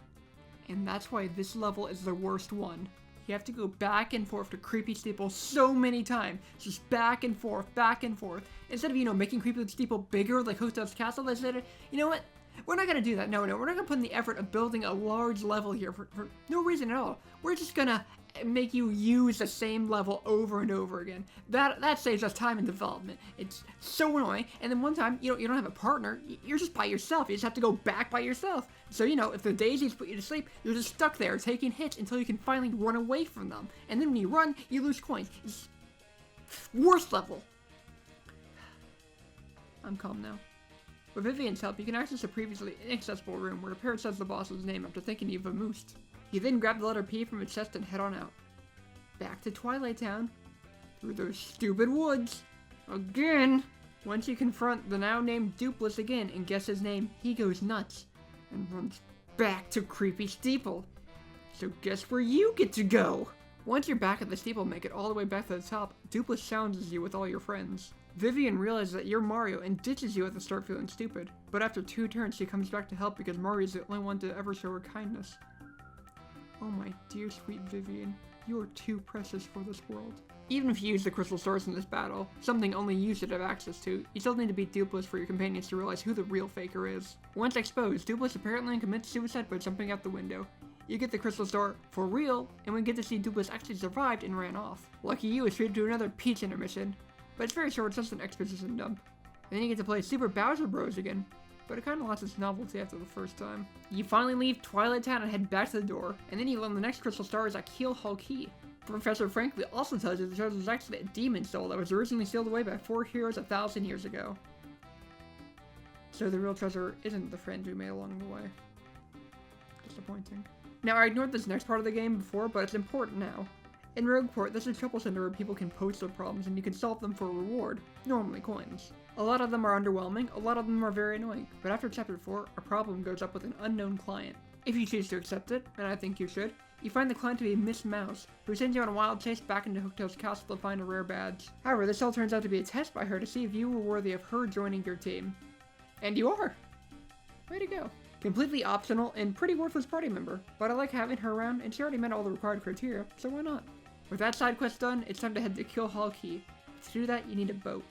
And that's why this level is the worst one. You have to go back and forth to Creepy Steeple so many times. Just back and forth, back and forth. Instead of, making Creepy Steeple bigger like Hooktail's Castle, they said, you know what? We're not gonna do that. No, we're not gonna put in the effort of building a large level here for no reason at all. We're just gonna make you use the same level over and over again. That saves us time in development. It's so annoying. And then one time, you don't have a partner. You're just by yourself. You just have to go back by yourself. So, if the daisies put you to sleep, you're just stuck there taking hits until you can finally run away from them. And then when you run, you lose coins. It's worst level. I'm calm now. With Vivian's help, you can access a previously inaccessible room where the parrot says the boss's name after thinking you've vamoosed. You then grab the letter P from its chest and head on out. Back to Twilight Town. Through those stupid woods. Again! Once you confront the now named Dupless again and guess his name, he goes nuts. And runs back to Creepy Steeple. So guess where you get to go? Once you're back at the steeple and make it all the way back to the top, Dupless challenges you with all your friends. Vivian realizes that you're Mario and ditches you at the start feeling stupid. But after 2 turns, she comes back to help because Mario's the only one to ever show her kindness. Oh my dear sweet Vivian, you are too precious for this world. Even if you use the crystal stars in this battle, something only you should have access to, you still need to beat Dupless for your companions to realize who the real faker is. Once exposed, Dupless apparently commits suicide by jumping out the window. You get the crystal star for real, and we get to see Dupless actually survived and ran off. Lucky you is treated to another Peach intermission, but it's very short, it's just an exposition dump. And then you get to play Super Bowser Bros again, but it kinda lost its novelty after the first time. You finally leave Twilight Town and head back to the door, and then you learn the next crystal star is a Keel Hall key. Professor Franklin also tells you the treasure is actually a demon soul that was originally sealed away by 4 heroes 1,000 years ago. So the real treasure isn't the friends we made along the way. Disappointing. Now, I ignored this next part of the game before, but it's important now. In Rogueport, there's a trouble center where people can post their problems and you can solve them for a reward, normally coins. A lot of them are underwhelming, a lot of them are very annoying, but after Chapter 4, a problem goes up with an unknown client. If you choose to accept it, and I think you should, you find the client to be Miss Mouse, who sends you on a wild chase back into Hooktail's castle to find a rare badge. However, this all turns out to be a test by her to see if you were worthy of her joining your team. And you are! Way to go. Completely optional and pretty worthless party member, but I like having her around and she already met all the required criteria, so why not? With that side quest done, it's time to head to Keel Hall Key. To do that, you need a boat.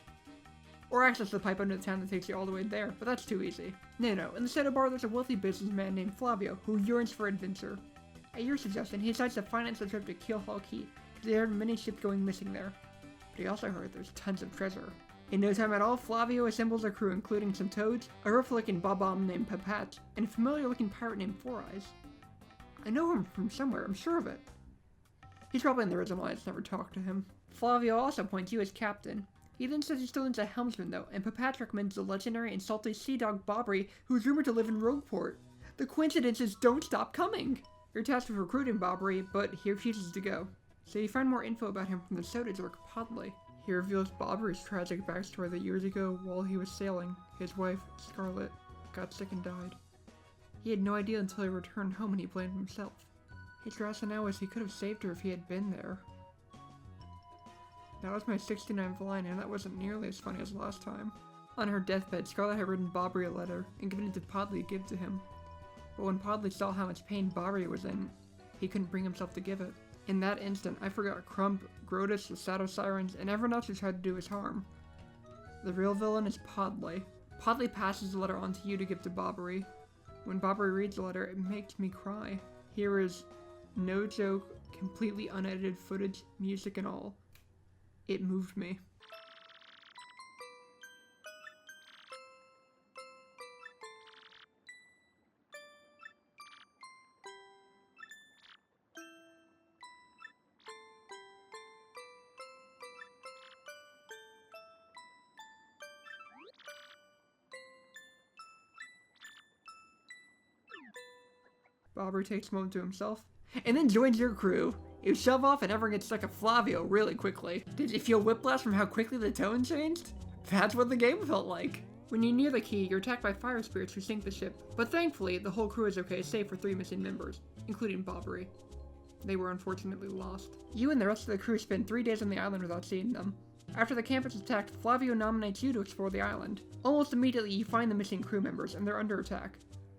or access the pipe under the town that takes you all the way there, but that's too easy. No, in the Soda Bar there's a wealthy businessman named Flavio who yearns for adventure. At your suggestion, he decides to finance the trip to Keelhaul Key, because he heard many ships going missing there. But he also heard there's tons of treasure. In no time at all, Flavio assembles a crew including some toads, a rough-looking bob-omb named Papat, and a familiar-looking pirate named Four Eyes. I know him from somewhere, I'm sure of it. He's probably in the original, I just never talked to him. Flavio also appoints you as captain. He then says he still needs a helmsman though, and Papat recommends the legendary and salty sea dog Bobbery, who is rumored to live in Rogueport. The coincidences don't stop coming! You're tasked with recruiting Bobbery, but he refuses to go. So you find more info about him from the soda jerk Podley. He reveals Bobbery's tragic backstory that years ago, while he was sailing, his wife, Scarlet, got sick and died. He had no idea until he returned home and he blamed himself. His rationale was he could have saved her if he had been there. That was my 69th line, and that wasn't nearly as funny as last time. On her deathbed, Scarlet had written Bobbery a letter and given it to Podley to give to him. But when Podley saw how much pain Bobbery was in, he couldn't bring himself to give it. In that instant, I forgot Crump, Grotus, the Shadow Sirens, and everyone else who tried to do his harm. The real villain is Podley. Podley passes the letter on to you to give to Bobbery. When Bobbery reads the letter, it makes me cry. Here is, no joke, completely unedited footage, music and all. It moved me. Bobbery takes a moment to himself, and then joins your crew. You shove off and everyone gets stuck at Flavio really quickly. Did you feel whiplash from how quickly the tone changed? That's what the game felt like. When you near the key, you're attacked by fire spirits who sink the ship, but thankfully, the whole crew is okay save for 3 missing members, including Bobbery. They were unfortunately lost. You and the rest of the crew spend 3 days on the island without seeing them. After the camp is attacked, Flavio nominates you to explore the island. Almost immediately, you find the missing crew members, and they're under attack.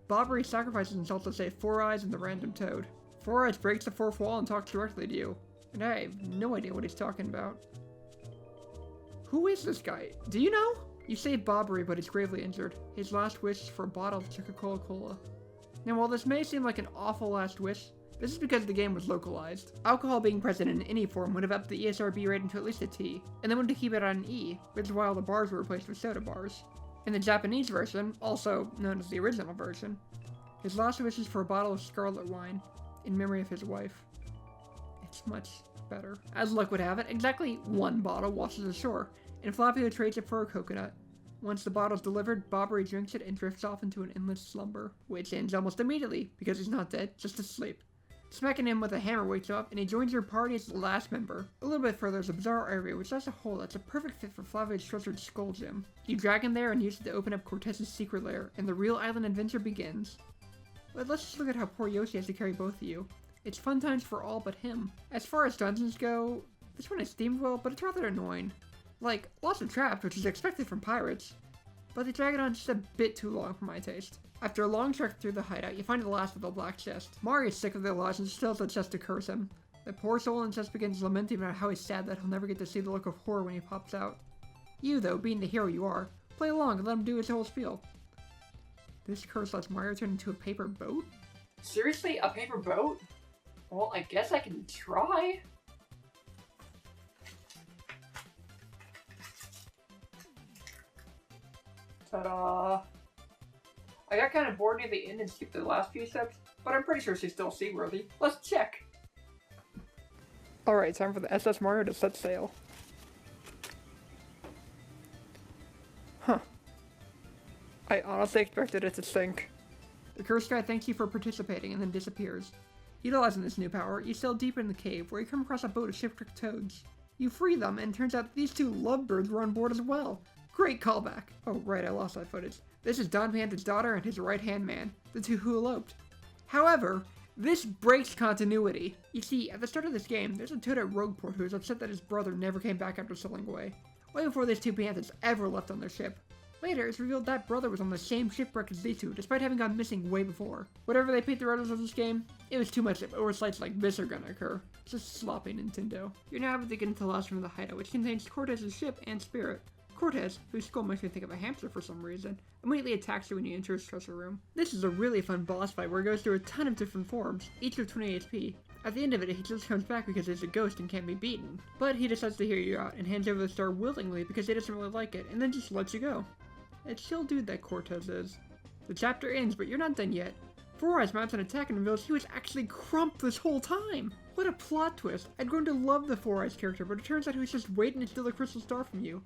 Bobbery sacrifices himself to save Four Eyes and the random toad. Four Eyes breaks the fourth wall and talks directly to you, and I have no idea what he's talking about. Who is this guy? Do you know? You save Bobbery, but he's gravely injured. His last wish is for a bottle of Coca-Cola Cola. Now, while this may seem like an awful last wish, this is because the game was localized. Alcohol being present in any form would have upped the ESRB rating to at least a T, and they wanted to keep it on an E, which is why all the bars were replaced with soda bars. In the Japanese version, also known as the original version, his last wish is for a bottle of scarlet wine, in memory of his wife. It's much better. As luck would have it, exactly 1 bottle washes ashore, and Flavio trades it for a coconut. Once the bottle's delivered, Bobbery drinks it and drifts off into an endless slumber, which ends almost immediately, because he's not dead, just asleep. Smacking him with a hammer wakes him up, and he joins your party as the last member. A little bit further is a bizarre area, which as a whole, that's a perfect fit for Flavio's treasured skull gem. You drag him there and use it to open up Cortez's secret lair, and the real island adventure begins. But let's just look at how poor Yoshi has to carry both of you. It's fun times for all but him. As far as dungeons go, this one is themed well, but it's rather annoying. Like, lots of traps, which is expected from pirates, but they drag it on just a bit too long for my taste. After a long trek through the hideout, you find the last of the black chest. Mario is sick of their lies and steals the chest to curse him. The poor soul in the chest begins lamenting about how he's sad that he'll never get to see the look of horror when he pops out. You, though, being the hero you are, play along and let him do his whole spiel. This curse lets Mario turn into a paper boat? Seriously? A paper boat? Well, I guess I can try. Ta-da! I got kind of bored near the end and skipped the last few steps, but I'm pretty sure she's still seaworthy. Let's check! Alright, time for the SS Mario to set sail. Huh. I honestly expected it to sink. The cursed guy thanks you for participating and then disappears. Utilizing this new power, you sail deeper in the cave where you come across a boat of shipwrecked toads. You free them, and it turns out these 2 lovebirds were on board as well. Great callback! Oh right, I lost that footage. This is Don Panta's daughter and his right-hand man, the 2 who eloped. However, this breaks continuity. You see, at the start of this game, there's a toad at Rogueport who is upset that his brother never came back after sailing away, way before these 2 Pantas ever left on their ship. Later, it's revealed that brother was on the same shipwreck as these 2, despite having gone missing way before. Whatever they paint the writers of this game, it was too much if oversights like this are gonna occur. Just sloppy Nintendo. You're now able to get into the last room of the hideout, which contains Cortez's ship and spirit. Cortez, whose skull makes me think of a hamster for some reason, immediately attacks you when you enter his treasure room. This is a really fun boss fight where he goes through a ton of different forms, each with 20 HP. At the end of it, he just comes back because he's a ghost and can't be beaten. But he decides to hear you out and hands over the star willingly because he doesn't really like it, and then just lets you go. A chill dude that Cortez is. The chapter ends, but you're not done yet. Four Eyes mounts an attack and reveals he was actually Crump this whole time! What a plot twist! I'd grown to love the Four Eyes character, but it turns out he was just waiting to steal the crystal star from you.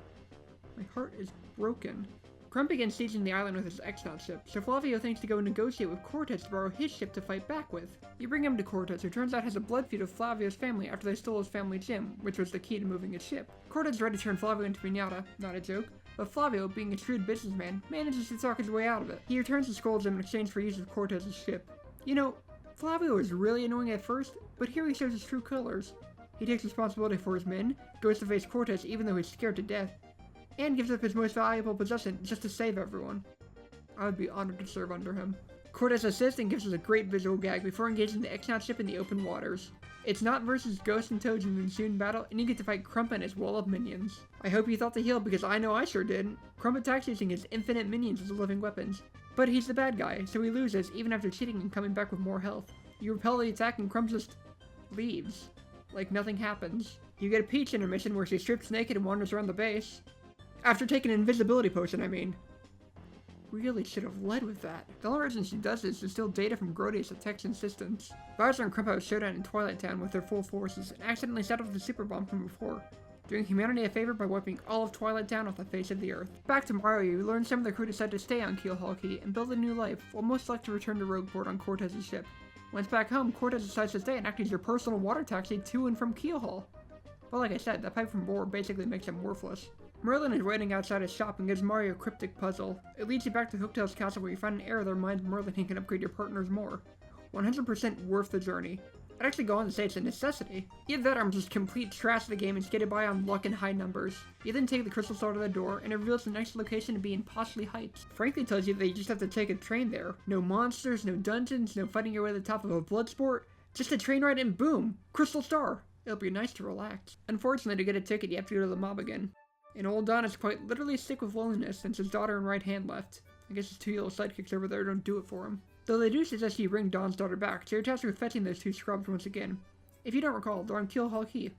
My heart is broken. Crump begins sieging the island with his X-Naut ship, so Flavio thinks to go negotiate with Cortez to borrow his ship to fight back with. You bring him to Cortez, who turns out has a blood feud with Flavio's family after they stole his family gem, which was the key to moving his ship. Cortez is ready to turn Flavio into piñata, not a joke, but Flavio, being a shrewd businessman, manages to talk his way out of it. He returns the Skull Gem in exchange for use of Cortez's ship. You know, Flavio was really annoying at first, but here he shows his true colors. He takes responsibility for his men, goes to face Cortez even though he's scared to death, and gives up his most valuable possession just to save everyone. I would be honored to serve under him. Cortez assists and gives us a great visual gag before engaging the X-Naut ship in the open waters. It's not versus Ghost and Toads in the ensuing battle, and you get to fight Crump and his wall of minions. I hope you thought the heal because I know I sure didn't. Crump attacks using his infinite minions as living weapons. But he's the bad guy, so he loses even after cheating and coming back with more health. You repel the attack and Crump just leaves. Like nothing happens. You get a Peach intermission where she strips naked and wanders around the base. After taking an invisibility potion, I mean. Really should have led with that. The only reason she does this is to steal data from Grodius at Tech's insistence. Bowser and Crump have a showdown in Twilight Town with their full forces and accidentally set off the super bomb from before, doing humanity a favor by wiping all of Twilight Town off the face of the earth. Back to Mario, you learn some of the crew decide to stay on Keel Hall Key and build a new life, while most like to return to Rogueport on Cortez's ship. Once back home, Cortez decides to stay and act as your personal water taxi to and from Keel Hall. But like I said, that pipe from Boar basically makes him worthless. Merlin is waiting outside his shop and gives Mario a cryptic puzzle. It leads you back to Hooktail's castle where you find an error that reminds Merlin he can upgrade your partners more. 100% worth the journey. I'd actually go on to say it's a necessity. Either that or I'm just complete trash of the game and skated by on luck and high numbers. You then take the crystal star to the door and it reveals the next location to be in Poshley Heights. Frankly tells you that you just have to take a train there. No monsters, no dungeons, no fighting your way to the top of a blood sport. Just a train ride and boom! Crystal star! It'll be nice to relax. Unfortunately, to get a ticket you have to go to the mob again. And old Don is quite literally sick with loneliness since his daughter and right hand left. I guess his two little sidekicks over there don't do it for him. Though they do suggest you bring Don's daughter back, so you're tasked with fetching those two scrubs once again. If you don't recall, they're on Keel Hall Key.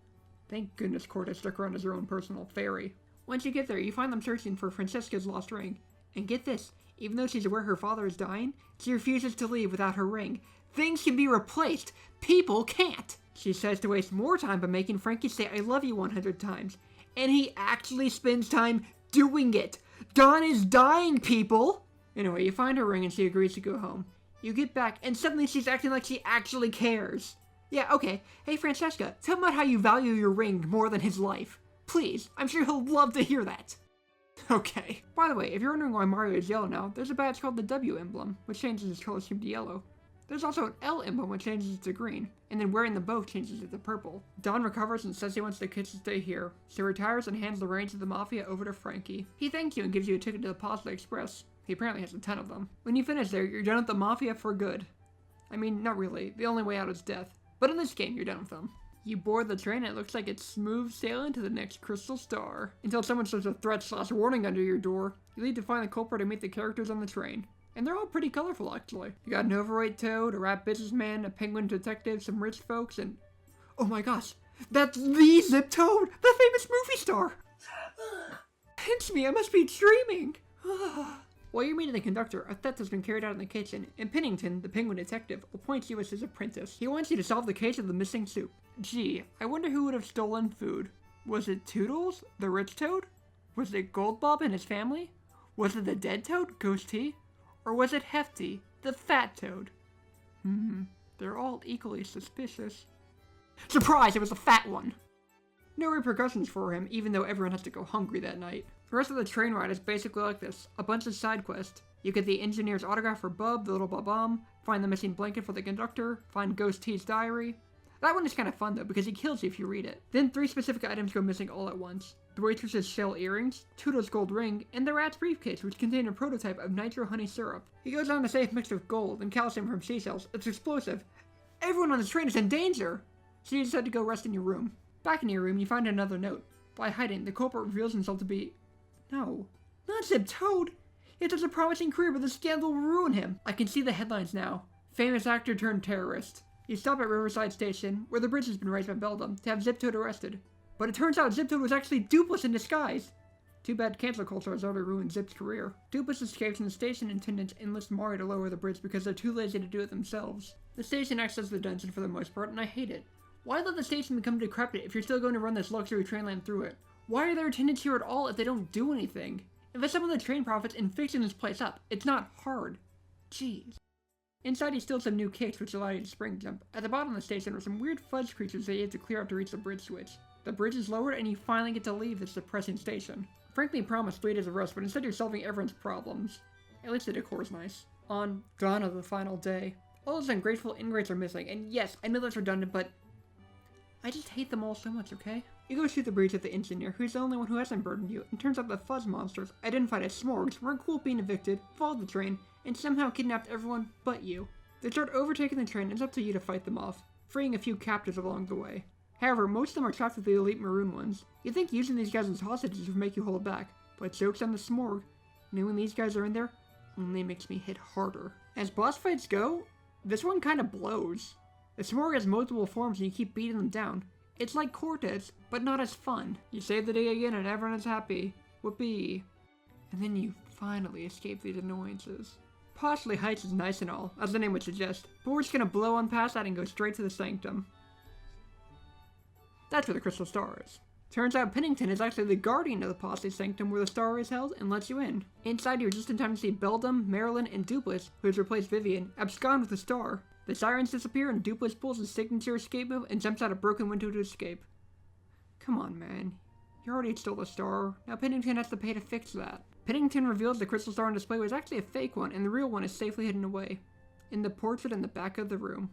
Thank goodness Cortez stuck around as her own personal fairy. Once you get there, you find them searching for Francesca's lost ring. And get this, even though she's aware her father is dying, she refuses to leave without her ring. Things can be replaced, people can't! She says to waste more time by making Frankie say I love you 100 times. And he actually spends time doing it. Dawn is dying, people! Anyway, you find her ring and she agrees to go home. You get back and suddenly she's acting like she actually cares. Yeah, okay. Hey, Francesca, tell him about how you value your ring more than his life. Please, I'm sure he'll love to hear that. Okay. By the way, if you're wondering why Mario is yellow now, there's a badge called the W emblem, which changes his color scheme to yellow. There's also an L emblem which changes it to green, and then wearing them both changes it to purple. Don recovers and says he wants the kids to stay here, so retires and hands the reins of the Mafia over to Frankie. He thanks you and gives you a ticket to the Postley Express. He apparently has a ton of them. When you finish there, you're done with the Mafia for good. I mean, not really. The only way out is death. But in this game, you're done with them. You board the train and it looks like it's smooth sailing to the next crystal star. Until someone slips a threat/warning under your door, you leave to find the culprit and meet the characters on the train. And they're all pretty colorful, actually. You got an overweight toad, a rat businessman, a penguin detective, some rich folks, and... oh my gosh! That's the Zip Toad! The famous movie star! Pinch me, I must be dreaming! While you're meeting the conductor, a theft has been carried out in the kitchen, and Pennington, the penguin detective, appoints you as his apprentice. He wants you to solve the case of the missing soup. Gee, I wonder who would have stolen food. Was it Toodles, the rich toad? Was it Goldbob and his family? Was it the dead toad, Ghost T? Or was it Hefty, the fat toad? They're all equally suspicious. Surprise, it was the fat one! No repercussions for him, even though everyone has to go hungry that night. The rest of the train ride is basically like this. A bunch of side quests. You get the engineer's autograph for Bub, the little Bob-Omb, find the missing blanket for the conductor, find Ghost T's diary. That one is kind of fun though, because he kills you if you read it. Then 3 specific items go missing all at once. The waitress's shell earrings, Toodle's gold ring, and the rat's briefcase, which contained a prototype of nitro honey syrup. He goes on to say if mixed with gold and calcium from seashells, it's explosive. Everyone on this train is in danger! So you decide to go rest in your room. Back in your room, you find another note. By hiding, the culprit reveals himself to be... No. Not Zip Toad! He has such a promising career, but the scandal will ruin him. I can see the headlines now. Famous actor turned terrorist. You stop at Riverside Station, where the bridge has been raised by Beldam, to have Zip Toad arrested. But it turns out Zip Toad was actually Dupless in disguise. Too bad cancel culture has already ruined Zip's career. Dupless escapes and the station attendants enlist Mario to lower the bridge because they're too lazy to do it themselves. The station acts as the dungeon for the most part, and I hate it. Why let the station become decrepit if you're still going to run this luxury train line through it? Why are there attendants here at all if they don't do anything? Invest some of the train profits in fixing this place up. It's not hard. Jeez. Inside he steals some new kicks which allow you to spring jump. At the bottom of the station are some weird fudge creatures that you have to clear out to reach the bridge switch. The bridge is lowered and you finally get to leave this depressing station. Frankly promised 3 days of rest, but instead you're solving everyone's problems. At least the decor's nice. On dawn of the final day, all those ungrateful ingrates are missing, and yes, I know that's redundant, but I just hate them all so much, okay? You go shoot the breach at the engineer, who's the only one who hasn't burdened you, and turns out the fuzz monsters, identified as Smorgs, weren't cool being evicted, followed the train, and somehow kidnapped everyone but you. They start overtaking the train, and it's up to you to fight them off, freeing a few captives along the way. However, most of them are trapped with the elite maroon ones. You'd think using these guys as hostages would make you hold back, but joke's on the Smorg. Knowing these guys are in there only makes me hit harder. As boss fights go, this one kinda blows. The Smorg has multiple forms and you keep beating them down. It's like Cortez, but not as fun. You save the day again and everyone is happy. Whoopee. And then you finally escape these annoyances. Possibly Heights is nice and all, as the name would suggest, but we're just gonna blow on past that and go straight to the Sanctum. That's where the Crystal Star is. Turns out Pennington is actually the guardian of the Posse Sanctum where the star is held and lets you in. Inside you're just in time to see Beldam, Marilyn, and Dupless, who has replaced Vivian, abscond with the star. The sirens disappear and Dupless pulls his signature escape move and jumps out a broken window to escape. Come on, man. You already stole the star. Now Pennington has to pay to fix that. Pennington reveals the crystal star on display was actually a fake one and the real one is safely hidden away in the portrait in the back of the room.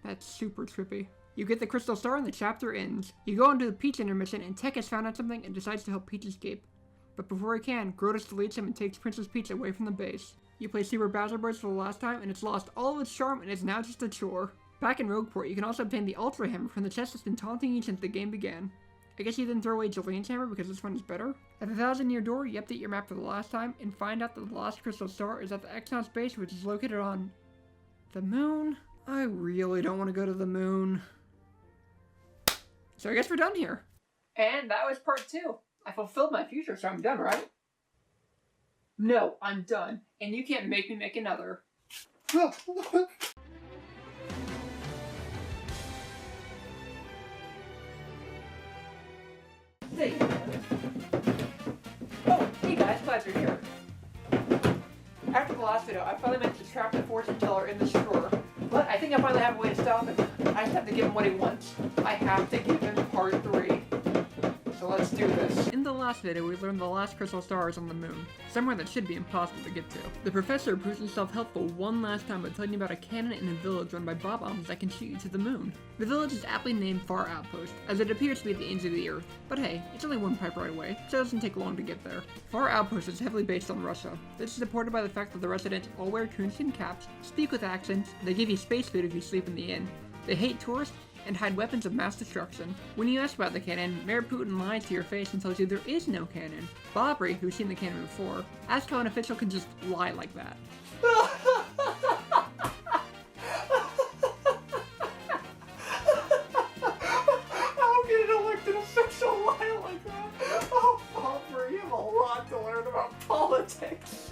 That's super trippy. You get the crystal star and the chapter ends. You go into the Peach intermission and Tech has found out something and decides to help Peach escape. But before he can, Grotus deletes him and takes Princess Peach away from the base. You play Super Bowser Bros for the last time and it's lost all of its charm and is now just a chore. Back in Rogueport, you can also obtain the Ultra Hammer from the chest that's been taunting you since the game began. I guess you didn't throw away Julian's hammer because this one is better? At the 1,000-year door, you update your map for the last time and find out that the lost crystal star is at the Exxon's base, which is located on the moon? I really don't want to go to the moon. So I guess we're done here. And that was part 2. I fulfilled my future, so I'm done, right? No, I'm done. And you can't make me make another. Hey. Oh, hey guys, glad you're here. After the last video, I finally managed to trap the fortune teller in the drawer. But I think I finally have a way to stop him. I just have to give him what he wants. I have to give him part 3. So let's do this. In the last video, we learned the last crystal star is on the moon, somewhere that should be impossible to get to. The professor proves himself helpful one last time by telling you about a cannon in a village run by bob-ombs that can shoot you to the moon. The village is aptly named Far Outpost, as it appears to be at the ends of the earth. But hey, it's only one pipe right away, so it doesn't take long to get there. Far Outpost is heavily based on Russia. This is supported by the fact that the residents all wear coonskin caps, speak with accents, they give you space food if you sleep in the inn. They hate tourists, and hide weapons of mass destruction. When you ask about the cannon, Mayor Putin lies to your face and tells you there is no cannon. Bobry, who's seen the cannon before, asks how an official can just lie like that. How can an elected official lie like that? Oh, Bobry, you have a lot to learn about politics.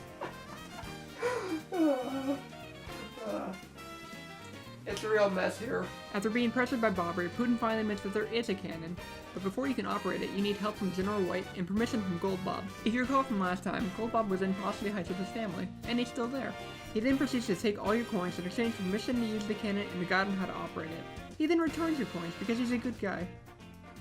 It's a real mess here. After being pressured by Bobry, Putin finally admits that there is a cannon, but before you can operate it, you need help from General White and permission from Goldbob. If you recall from last time, Goldbob was in Possibly Heights with his family, and he's still there. He then proceeds to take all your coins in exchange for permission to use the cannon and to guide on how to operate it. He then returns your coins because he's a good guy.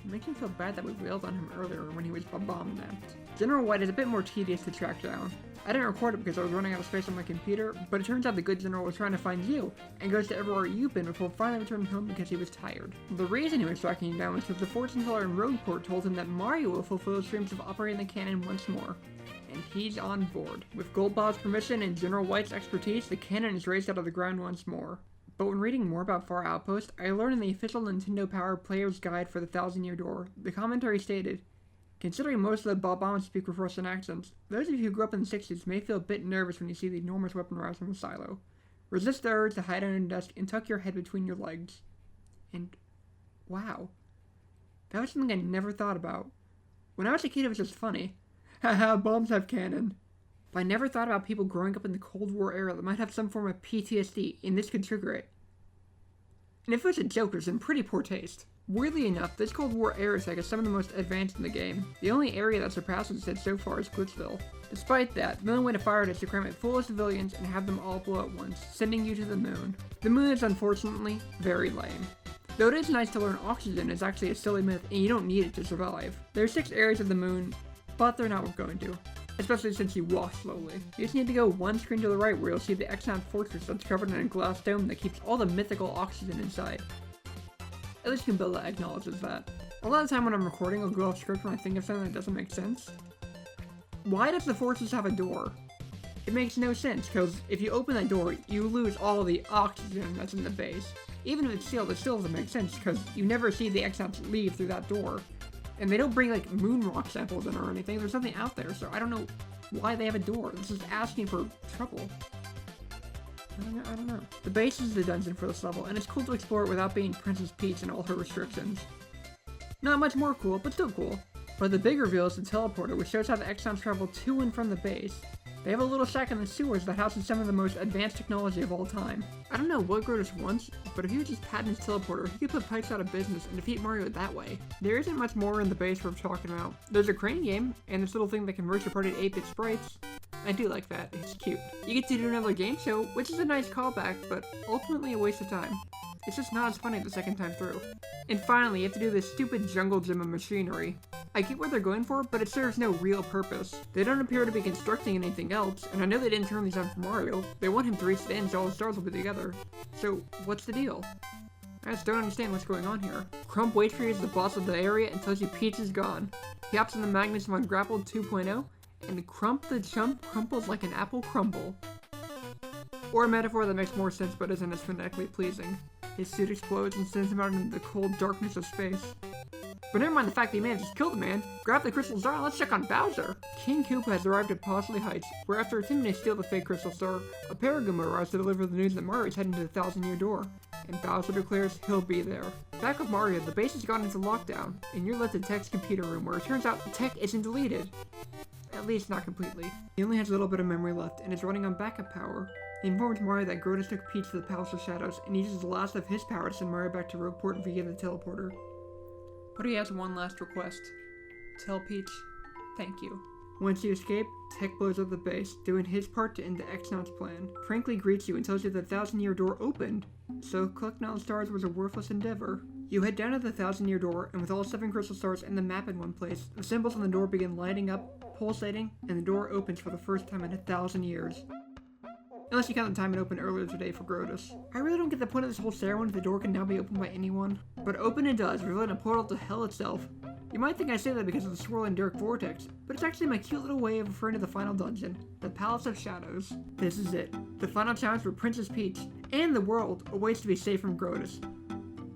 It makes me feel bad that we wailed on him earlier when he was bomb-napped. General White is a bit more tedious to track down. I didn't record it because I was running out of space on my computer, but it turns out the good general was trying to find you, and goes to everywhere you've been before finally returning home because he was tired. The reason he was tracking you down was because the fortune teller in Rogueport told him that Mario will fulfill his dreams of operating the cannon once more. And he's on board. With Goldbob's permission and General White's expertise, the cannon is raised out of the ground once more. But when reading more about Far Outpost, I learned in the official Nintendo Power Player's Guide for the 1,000-Year Door, the commentary stated, Considering most of the Bob-ombs speak with Russian accents, those of you who grew up in the 60s may feel a bit nervous when you see the enormous weapon rise from the silo. Resist the urge to hide under your desk and tuck your head between your legs. And, wow. That was something I never thought about. When I was a kid, it was just funny. Haha, bombs have cannon. But I never thought about people growing up in the Cold War era that might have some form of PTSD, and this could trigger it. And if it was a joke, it was in pretty poor taste. Weirdly enough, this Cold War era tech is some of the most advanced in the game. The only area that surpasses it so far is Glitchville. Despite that, the only way to fire it is to cram it full of civilians and have them all blow at once, sending you to the moon. The moon is unfortunately very lame. Though it is nice to learn oxygen is actually a silly myth and you don't need it to survive. There are 6 areas of the moon, but they're not worth going to. Especially since you walk slowly. You just need to go one screen to the right where you'll see the Exxon Fortress that's covered in a glass dome that keeps all the mythical oxygen inside. At least Compilation acknowledges that. A lot of the time when I'm recording, I'll go off script when I think of something that doesn't make sense. Why does the fortress have a door? It makes no sense, because if you open that door, you lose all of the oxygen that's in the base. Even if it's sealed, it still doesn't make sense, because you never see the Exxons leave through that door. And they don't bring, like, moon rock samples in or anything. There's nothing out there, so I don't know why they have a door. This is asking for trouble. I don't know. The base is the dungeon for this level, and it's cool to explore it without being Princess Peach and all her restrictions. Not much more cool, but still cool. But the big reveal is the teleporter, which shows how the Exxons travel to and from the base. They have a little shack in the sewers that houses some of the most advanced technology of all time. I don't know what Grotus wants, but if he would just patent his teleporter, he could put Pipes out of business and defeat Mario that way. There isn't much more in the base worth talking about. There's a crane game, and this little thing that converts your party to 8-bit sprites. I do like that, it's cute. You get to do another game show, which is a nice callback, but ultimately a waste of time. It's just not as funny the second time through. And finally, you have to do this stupid jungle gym of machinery. I get what they're going for, but it serves no real purpose. They don't appear to be constructing anything else, and I know they didn't turn these on for Mario. They want him to reach the end so all the stars will be together. So, what's the deal? I just don't understand what's going on here. Crump waits for you as the boss of the area and tells you Peach is gone. He hops in the Magnus von Grappled 2.0, and Crump the Chump crumples like an apple crumble. Or a metaphor that makes more sense but isn't as phonetically pleasing. His suit explodes and sends him out into the cold darkness of space. But never mind the fact that he may have just killed the man. Grab the crystal star and let's check on Bowser! King Koopa has arrived at Pausley Heights, where after attempting to steal the fake crystal star, a Paragoomba arrives to deliver the news that Mario is heading to the Thousand-Year Door, and Bowser declares he'll be there. Back with Mario, the base has gone into lockdown, and you're led to Tech's computer room where it turns out Tech isn't deleted. At least not completely. He only has a little bit of memory left, and is running on backup power. He informs Mario that Grotus took Peach to the Palace of Shadows, and uses the last of his power to send Mario back to Rogueport via the teleporter. But he has one last request. Tell Peach, thank you. Once you escape, Tech blows up the base, doing his part to end the Exxon's plan. Frankly greets you and tells you the Thousand-Year Door opened, so collecting all the stars was a worthless endeavor. You head down to the Thousand-Year Door, and with all 7 crystal stars and the map in one place, the symbols on the door begin lighting up, pulsating, and the door opens for the first time in 1,000 years. Unless you count the time it opened earlier today for Grotus. I really don't get the point of this whole ceremony if the door can now be opened by anyone. But open it does, revealing a portal to hell itself. You might think I say that because of the swirling dark vortex, but it's actually my cute little way of referring to the final dungeon, the Palace of Shadows. This is it. The final challenge for Princess Peach, and the world, awaits to be saved from Grotus.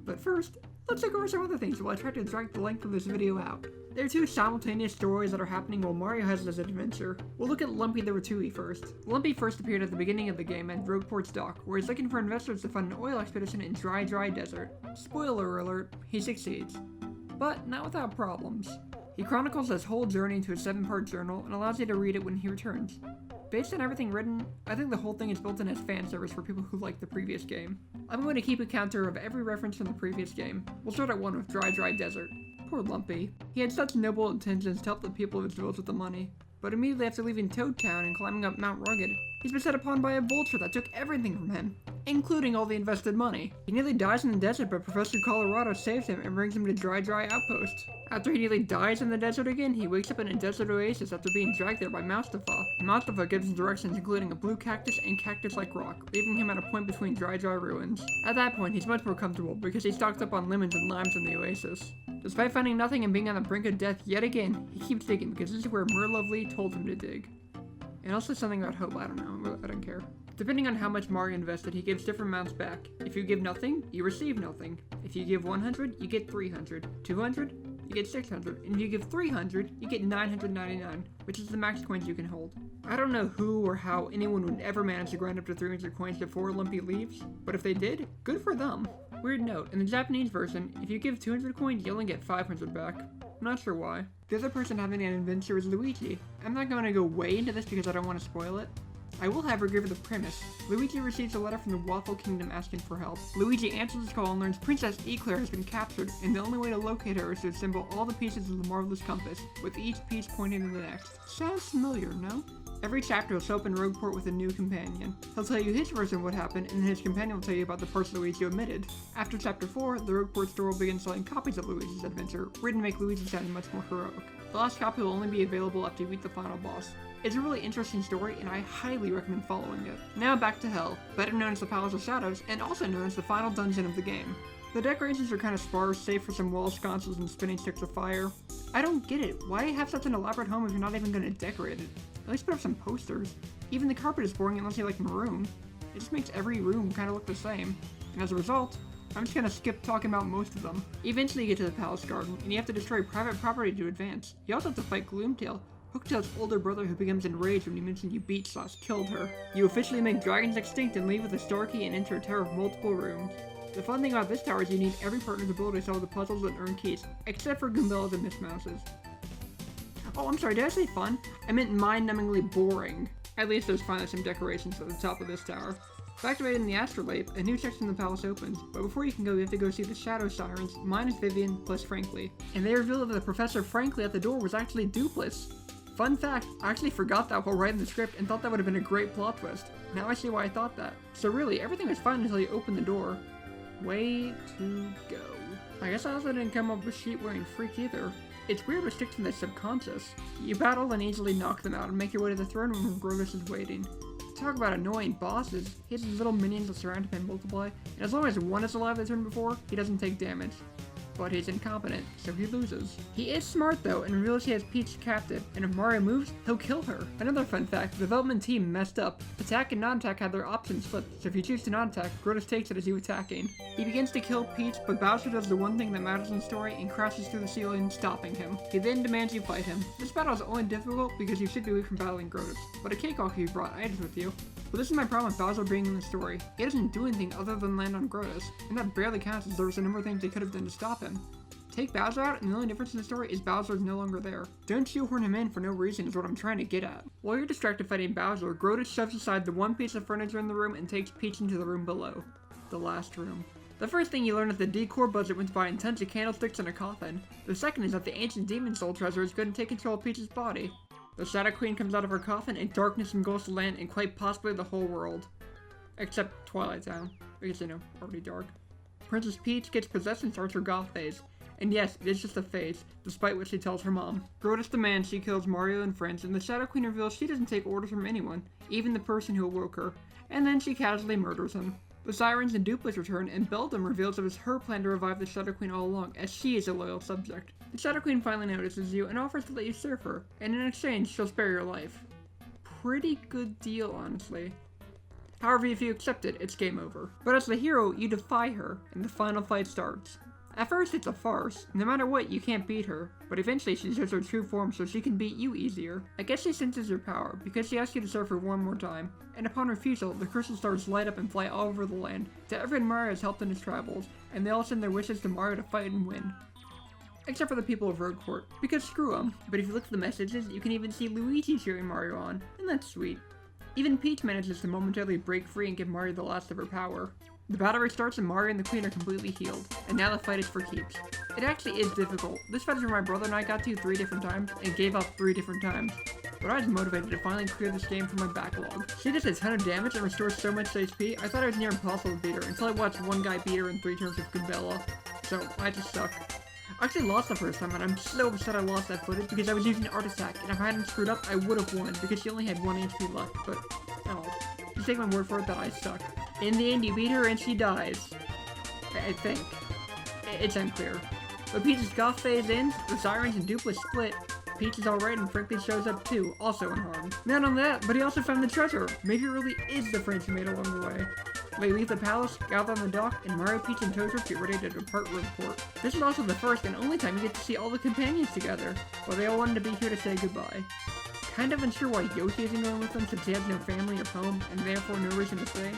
But first, let's check over some other things while I try to drag the length of this video out. There are 2 simultaneous stories that are happening while Mario has his adventure. We'll look at Lumpy the Ratatouille first. Lumpy first appeared at the beginning of the game at Rogueport's dock, where he's looking for investors to fund an oil expedition in Dry Desert. Spoiler alert, he succeeds. But not without problems. He chronicles his whole journey into a 7-part journal and allows you to read it when he returns. Based on everything written, I think the whole thing is built in as fan service for people who like the previous game. I'm going to keep a counter of every reference from the previous game. We'll start at 1 with Dry Desert. Poor Lumpy. He had such noble intentions to help the people of his village with the money, but immediately after leaving Toad Town and climbing up Mount Rugged, he's been set upon by a vulture that took everything from him, including all the invested money. He nearly dies in the desert, but Professor Colorado saves him and brings him to Dry Outpost. After he nearly dies in the desert again, he wakes up in a desert oasis after being dragged there by Mustafa. Mustafa gives him directions including a blue cactus and cactus-like rock, leaving him at a point between Dry ruins. At that point, he's much more comfortable because he's stocked up on lemons and limes in the oasis. Despite finding nothing and being on the brink of death yet again, he keeps digging because this is where Merlovely told him to dig. And also something about hope, I don't know, I don't care. Depending on how much Mario invested, he gives different amounts back. If you give nothing, you receive nothing. If you give 100, you get 300. 200, you get 600, and if you give 300, you get 999, which is the max coins you can hold. I don't know who or how anyone would ever manage to grind up to 300 coins before Lumpy leaves, but if they did, good for them. Weird note, in the Japanese version, if you give 200 coins, you only get 500 back. I'm not sure why. The other person having an adventure is Luigi. I'm not going to go way into this because I don't want to spoil it. I will, however, give her the premise. Luigi receives a letter from the Waffle Kingdom asking for help. Luigi answers his call and learns Princess Eclair has been captured, and the only way to locate her is to assemble all the pieces of the Marvelous Compass, with each piece pointing to the next. Sounds familiar, no? Every chapter will show up in Rogueport with a new companion. He'll tell you his version of what happened, and then his companion will tell you about the parts Luigi omitted. After chapter 4, the Rogueport store will begin selling copies of Luigi's adventure, written to make Luigi sound much more heroic. The last copy will only be available after you beat the final boss. It's a really interesting story, and I highly recommend following it. Now back to Hell, better known as the Palace of Shadows, and also known as the final dungeon of the game. The decorations are kind of sparse, save for some wall sconces and spinning sticks of fire. I don't get it. Why have such an elaborate home if you're not even going to decorate it? At least put up some posters. Even the carpet is boring unless you like maroon. It just makes every room kind of look the same. And as a result, I'm just gonna skip talking about most of them. Eventually you get to the Palace Garden, and you have to destroy private property to advance. You also have to fight Gloomtail, Hooktail's older brother who becomes enraged when you mention you beat/killed her. You officially make dragons extinct and leave with a star key and enter a tower of multiple rooms. The fun thing about this tower is you need every partner's ability to solve the puzzles and earn keys, except for Goombellas and Miss Mouses. Oh, I'm sorry, did I say fun? I meant mind-numbingly boring. At least there's finally some decorations at the top of this tower. Activated in the Astrolabe, a new section of the palace opens, but before you can go, you have to go see the Shadow Sirens, minus Vivian, plus Frankly. And they reveal that the Professor Frankly at the door was actually Dupless. Fun fact, I actually forgot that while writing the script and thought that would have been a great plot twist. Now I see why I thought that. So really, everything was fine until you opened the door. Way to go. I guess I also didn't come up with sheet-wearing freak either. It's weird what sticks in the subconscious. You battle and easily knock them out and make your way to the throne room where Grotus is waiting. Talk about annoying bosses. He has his little minions that surround him and multiply, and as long as one is alive the turn before, he doesn't take damage. But he's incompetent, so he loses. He is smart though, and reveals he has Peach captive, and if Mario moves, he'll kill her. Another fun fact, the development team messed up. Attack and non-attack had their options flipped, so if you choose to non-attack, Grotus takes it as you attacking. He begins to kill Peach, but Bowser does the one thing that matters in the story and crashes through the ceiling, stopping him. He then demands you fight him. This battle is only difficult because you should be weak from battling Grotus, but a cakewalk if you brought items with you. But this is my problem with Bowser being in the story. He doesn't do anything other than land on Grotus, and that barely counts as there was a number of things they could have done to stop him. Take Bowser out, and the only difference in the story is Bowser is no longer there. Don't shoehorn him in for no reason is what I'm trying to get at. While you're distracted fighting Bowser, Grotus shoves aside the one piece of furniture in the room and takes Peach into the room below. The last room. The first thing you learn is the decor budget went to buying tons of candlesticks and a coffin. The second is that the ancient demon soul treasure is going to take control of Peach's body. The Shadow Queen comes out of her coffin, and darkness engulfs the land and quite possibly the whole world. Except Twilight Town, because, already dark. Princess Peach gets possessed and starts her goth phase. And yes, it is just a phase, despite what she tells her mom. Grotus demands she kills Mario and friends, and the Shadow Queen reveals she doesn't take orders from anyone, even the person who awoke her, and then she casually murders him. The Sirens and Dupless return, and Beldum reveals it was her plan to revive the Shadow Queen all along, as she is a loyal subject. The Shadow Queen finally notices you and offers to let you serve her, and in exchange, she'll spare your life. Pretty good deal, honestly. However, if you accept it, it's game over. But as the hero, you defy her, and the final fight starts. At first, it's a farce. No matter what, you can't beat her. But eventually, she shows her true form so she can beat you easier. I guess she senses your power, because she asks you to serve her one more time. And upon refusal, the crystal stars light up and fly all over the land, to everyone Mario has helped in his travels, and they all send their wishes to Mario to fight and win. Except for the people of Rogueport, because screw them. But if you look at the messages, you can even see Luigi cheering Mario on, and that's sweet. Even Peach manages to momentarily break free and give Mario the last of her power. The battle restarts and Mario and the Queen are completely healed, and now the fight is for keeps. It actually is difficult. This fight is where my brother and I got to 3 different times, and gave up 3 different times. But I was motivated to finally clear this game from my backlog. She does a ton of damage and restores so much HP, I thought it was near impossible to beat her, until I watched one guy beat her in 3 turns with Goombella. So, I just suck. I actually lost the first time, and I'm so upset I lost that footage because I was using Art Attack, and if I hadn't screwed up, I would have won, because she only had 1 HP left, but, oh. Just take my word for it that I suck. In the end, you beat her and she dies. I think. It's unclear. But Peach's goth phase ends, the Sirens and Dupless split. Peach is alright and Frankly shows up too, also unharmed. Not only that, but he also found the treasure. Maybe it really is the friends he made along the way. They leave the palace, gather on the dock, and Mario, Peach, and Toadstool get ready to depart Rogueport. This is also the first and only time you get to see all the companions together, but they all wanted to be here to say goodbye. Kind of unsure why Yoshi isn't going with them since he has no family or home, and therefore no reason to stay.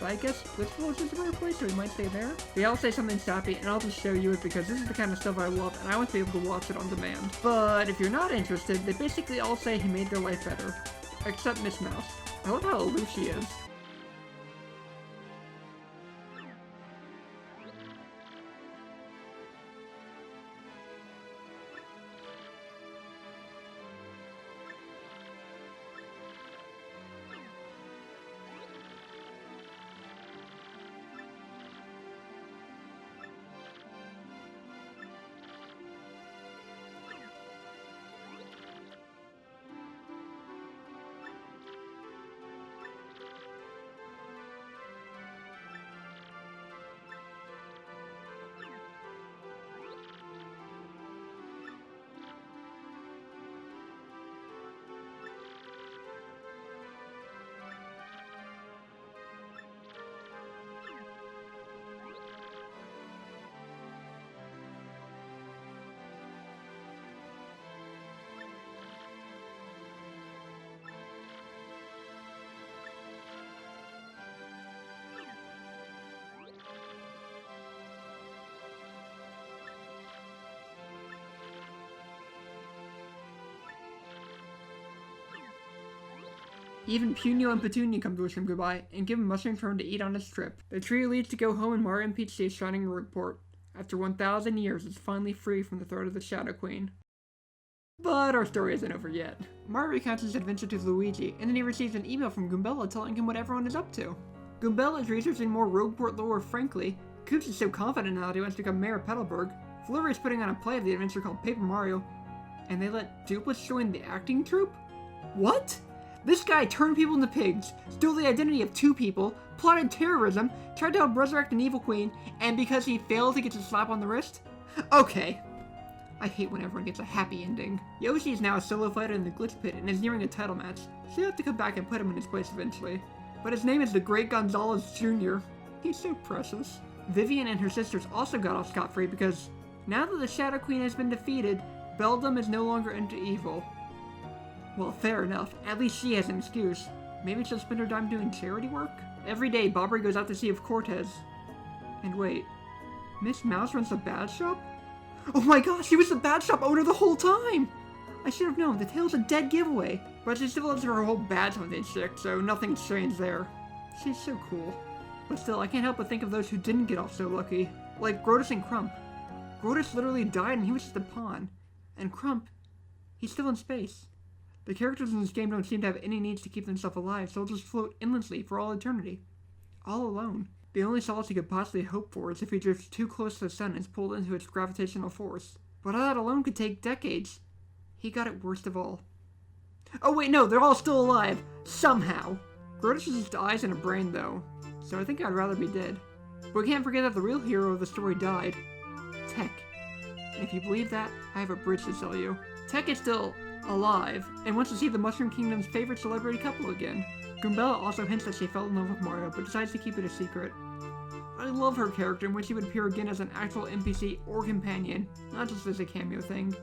But I guess Blissful is just a better place, so we might stay there. They all say something sappy, and I'll just show you it because this is the kind of stuff I love, and I want to be able to watch it on demand. But if you're not interested, they basically all say he made their life better. Except Miss Mouse. I love how aloof she is. Even Punio and Petunia come to wish him goodbye, and give him mushrooms for him to eat on his trip. The trio leaves to go home, and Mario and Peach stay shining in Rogueport. After 1,000 years, it's finally free from the threat of the Shadow Queen. But our story isn't over yet. Mario recounts his adventure to Luigi, and then he receives an email from Goombella telling him what everyone is up to. Goombella is researching more Rogueport lore frankly. Koops is so confident now that he wants to become Mayor of Petalburg. Flurry is putting on a play of the adventure called Paper Mario, and they let Dupless join the acting troupe? What? This guy turned people into pigs, stole the identity of 2 people, plotted terrorism, tried to help resurrect an evil queen, and because he failed he gets a slap on the wrist? Okay. I hate when everyone gets a happy ending. Yoshi is now a solo fighter in the Glitch Pit and is nearing a title match, so you have to come back and put him in his place eventually. But his name is the Great Gonzalez Jr. He's so precious. Vivian and her sisters also got off scot-free because now that the Shadow Queen has been defeated, Beldum is no longer into evil. Well, fair enough. At least she has an excuse. Maybe she'll spend her time doing charity work? Every day, Bobbery goes out to see if Cortez. And wait, Miss Mouse runs the bad shop? Oh my gosh, she was the bad shop owner the whole time! I should have known, the tail's a dead giveaway. But she still has her whole badge on the stick, so nothing's changed there. She's so cool. But still, I can't help but think of those who didn't get off so lucky. Like Grotus and Crump. Grotus literally died and he was just a pawn. And Crump, he's still in space. The characters in this game don't seem to have any needs to keep themselves alive, so they'll just float endlessly for all eternity. All alone. The only solace he could possibly hope for is if he drifts too close to the sun and is pulled into its gravitational force. But that alone could take decades. He got it worst of all. Oh wait, no, they're all still alive! Somehow! Grotus has just eyes and a brain, though, so I think I'd rather be dead. But we can't forget that the real hero of the story died. Tech. And if you believe that, I have a bridge to sell you. Tech is still alive, and wants to see the Mushroom Kingdom's favorite celebrity couple again. Goombella also hints that she fell in love with Mario, but decides to keep it a secret. I love her character and wish she would appear again as an actual NPC or companion, not just as a cameo thing.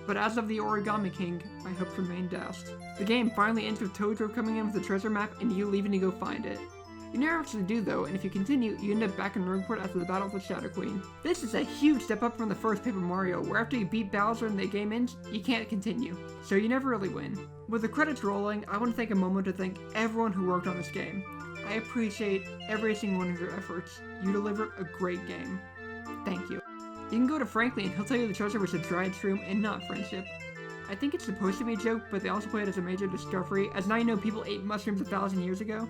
But as of the Origami King, my hopes remain dashed. The game finally ends with Toadstool coming in with a treasure map and you leaving to go find it. You never actually do though, and if you continue, you end up back in Rogueport after the battle with the Shadow Queen. This is a huge step up from the first Paper Mario, where after you beat Bowser and the game ends, you can't continue. So you never really win. With the credits rolling, I want to take a moment to thank everyone who worked on this game. I appreciate every single one of your efforts. You delivered a great game. Thank you. You can go to Frankly and he'll tell you the treasure was a dried shroom and not friendship. I think it's supposed to be a joke, but they also play it as a major discovery, as now you know people ate mushrooms 1,000 years ago.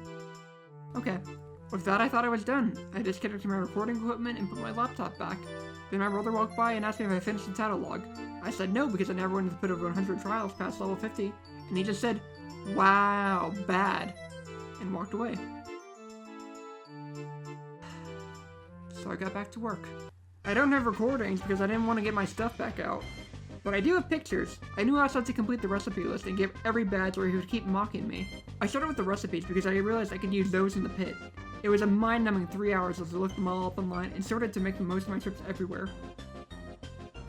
Okay. With that, I thought I was done. I disconnected my recording equipment and put my laptop back. Then my brother walked by and asked me if I finished the title log. I said no because I never wanted to put over 100 trials past level 50, and he just said, "Wow, bad," and walked away. So I got back to work. I don't have recordings because I didn't want to get my stuff back out. But I do have pictures. I knew I was about to complete the recipe list and give every badge or he would keep mocking me. I started with the recipes because I realized I could use those in the pit. It was a mind-numbing 3 hours as I looked them all up online and started to make the most of my trips everywhere.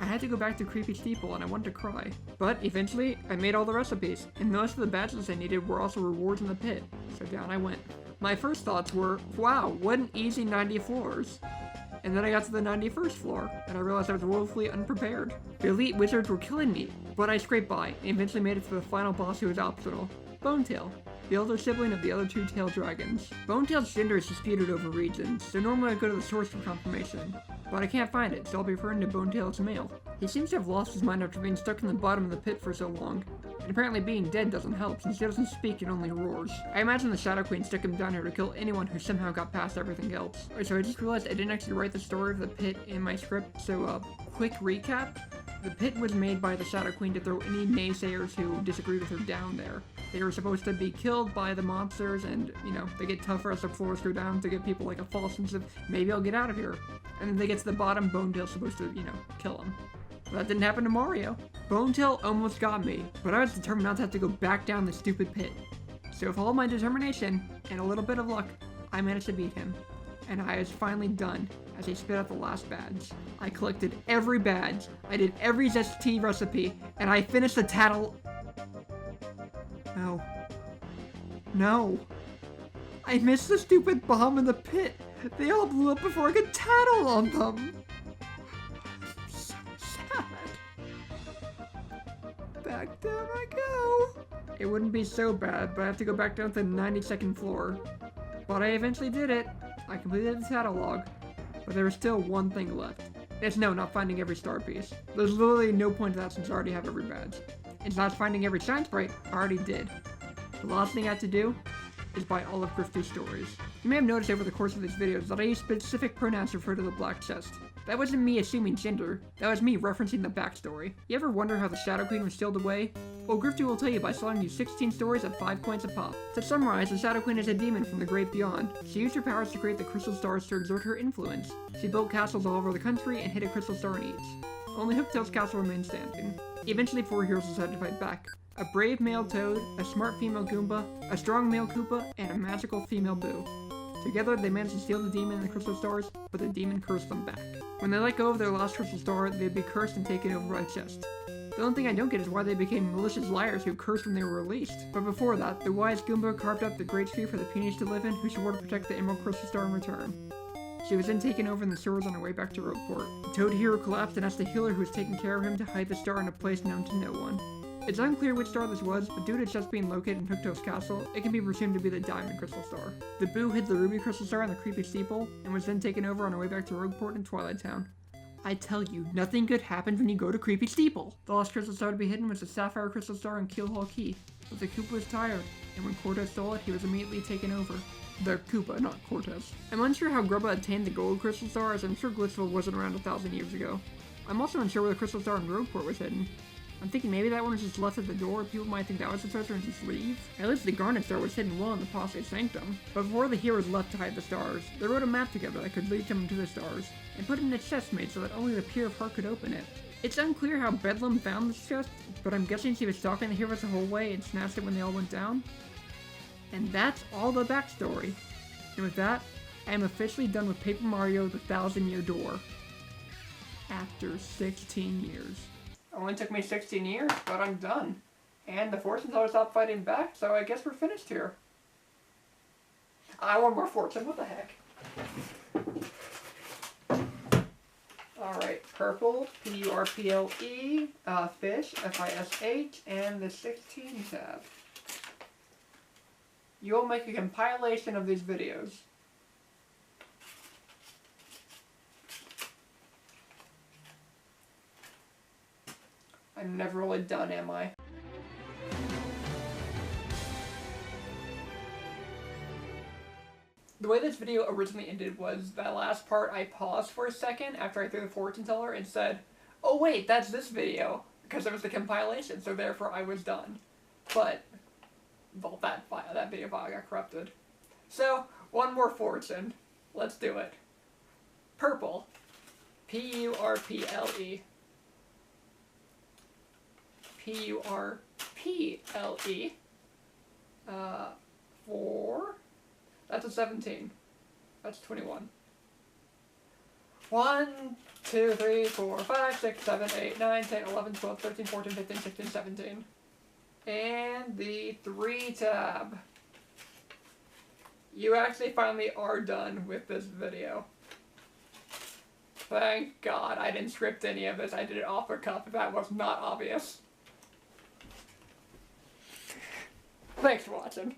I had to go back to Creepy Steeple and I wanted to cry. But eventually, I made all the recipes, and most of the badges I needed were also rewards in the pit, so down I went. My first thoughts were, wow, what an easy 90 floors. And then I got to the 91st floor, and I realized I was woefully unprepared. The elite wizards were killing me, but I scraped by, and eventually made it to the final boss who was optional, Bonetail, the elder sibling of the other two tailed dragons. Bonetail's gender is disputed over regions, so normally I go to the source for confirmation. But I can't find it, so I'll be referring to Bonetail as male. He seems to have lost his mind after being stuck in the bottom of the pit for so long. And apparently being dead doesn't help, since he doesn't speak and only roars. I imagine the Shadow Queen stuck him down here to kill anyone who somehow got past everything else. So I just realized I didn't actually write the story of the pit in my script, so quick recap. The pit was made by the Shadow Queen to throw any naysayers who disagreed with her down there. They were supposed to be killed by the monsters, and, you know, they get tougher as the floors go down to give people like a false sense of, maybe I'll get out of here. And then they get to the bottom, Bonetail's supposed to, you know, kill them. But that didn't happen to Mario. Bonetail almost got me, but I was determined not to have to go back down the stupid pit. So with all my determination, and a little bit of luck, I managed to beat him. And I was finally done, as he spit out the last badge. I collected every badge, I did every zest tea recipe, and I finished the tattle... No. No. I missed the stupid bomb in the pit. They all blew up before I could tattle on them. I'm so sad. Back down I go. It wouldn't be so bad, but I have to go back down to the 92nd floor. But I eventually did it. I completed the tattle log. But there was still one thing left. It's no, not finding every star piece. There's literally no point to that since I already have every badge. It's not finding every shine sprite, I already did. The last thing I have to do is buy all of Grifty's stories. You may have noticed over the course of these videos that I use specific pronouns to refer to the black chest. That wasn't me assuming gender, that was me referencing the backstory. You ever wonder how the Shadow Queen was sealed away? Well, Grifty will tell you by selling you 16 stories at 5 coins a pop. To summarize, the Shadow Queen is a demon from the great beyond. She used her powers to create the crystal stars to exert her influence. She built castles all over the country and hid a crystal star in each. Only Hooktail's castle remained standing. Eventually 4 heroes decided to fight back. A brave male Toad, a smart female Goomba, a strong male Koopa, and a magical female Boo. Together, they managed to steal the demon and the crystal stars, but the demon cursed them back. When they let go of their last crystal star, they'd be cursed and taken over by a chest. The only thing I don't get is why they became malicious liars who cursed when they were released. But before that, the wise Goomba carved up the great tree for the Peonies to live in, who swore to protect the Emerald Crystal Star in return. She was then taken over in the sewers on her way back to Rogueport. The Toad hero collapsed and asked the healer who was taking care of him to hide the star in a place known to no one. It's unclear which star this was, but due to its just being located in Hooktail's castle, it can be presumed to be the Diamond Crystal Star. The Boo hid the Ruby Crystal Star in the Creepy Steeple, and was then taken over on her way back to Rogueport and Twilight Town. I tell you, nothing good happens when you go to Creepy Steeple! The last crystal star to be hidden was the Sapphire Crystal Star in Keelhaul Key, but the Koopa was tired, and when Cortez stole it, he was immediately taken over. The Koopa, not Cortez. I'm unsure how Grubba attained the Gold Crystal Star, as I'm sure Glitchfield wasn't around 1,000 years ago. I'm also unsure where the Crystal Star in Rogueport was hidden. I'm thinking maybe that one was just left at the door, people might think that was the treasure and just leave. At least the Garnet Star was hidden well in the Posse Sanctum. But before the heroes left to hide the stars, they wrote a map together that could lead them to the stars, and put it in a chest made so that only the Pier of Heart could open it. It's unclear how Bedlam found this chest, but I'm guessing she was stalking the heroes the whole way and snatched it when they all went down. And that's all the backstory. And with that, I am officially done with Paper Mario: The 1,000-Year Door. After 16 years. It only took me 16 years, but I'm done. And the fortune teller stopped fighting back, so I guess we're finished here. I want more fortune, what the heck? Alright, purple, P-U-R-P-L-E, fish, F-I-S-H, and the 16 tab. You'll make a compilation of these videos. I'm never really done, am I? The way this video originally ended was that last part I paused for a second after I threw the fortune teller and said, oh wait, that's this video, because it was the compilation, so therefore I was done. But, well, that video file got corrupted. So, one more fortune. Let's do it. Purple. P-U-R-P-L-E. P-U-R-P-L-E. 4. That's a 17. That's 21. 1, 2, 3, 4, 5, 6, 7, 8, 9, 10, 11, 12, 13, 14, 15, 16, 17. And the 3 tab. You actually finally are done with this video. Thank God I didn't script any of this. I did it off the cuff if that was not obvious. Thanks for watching.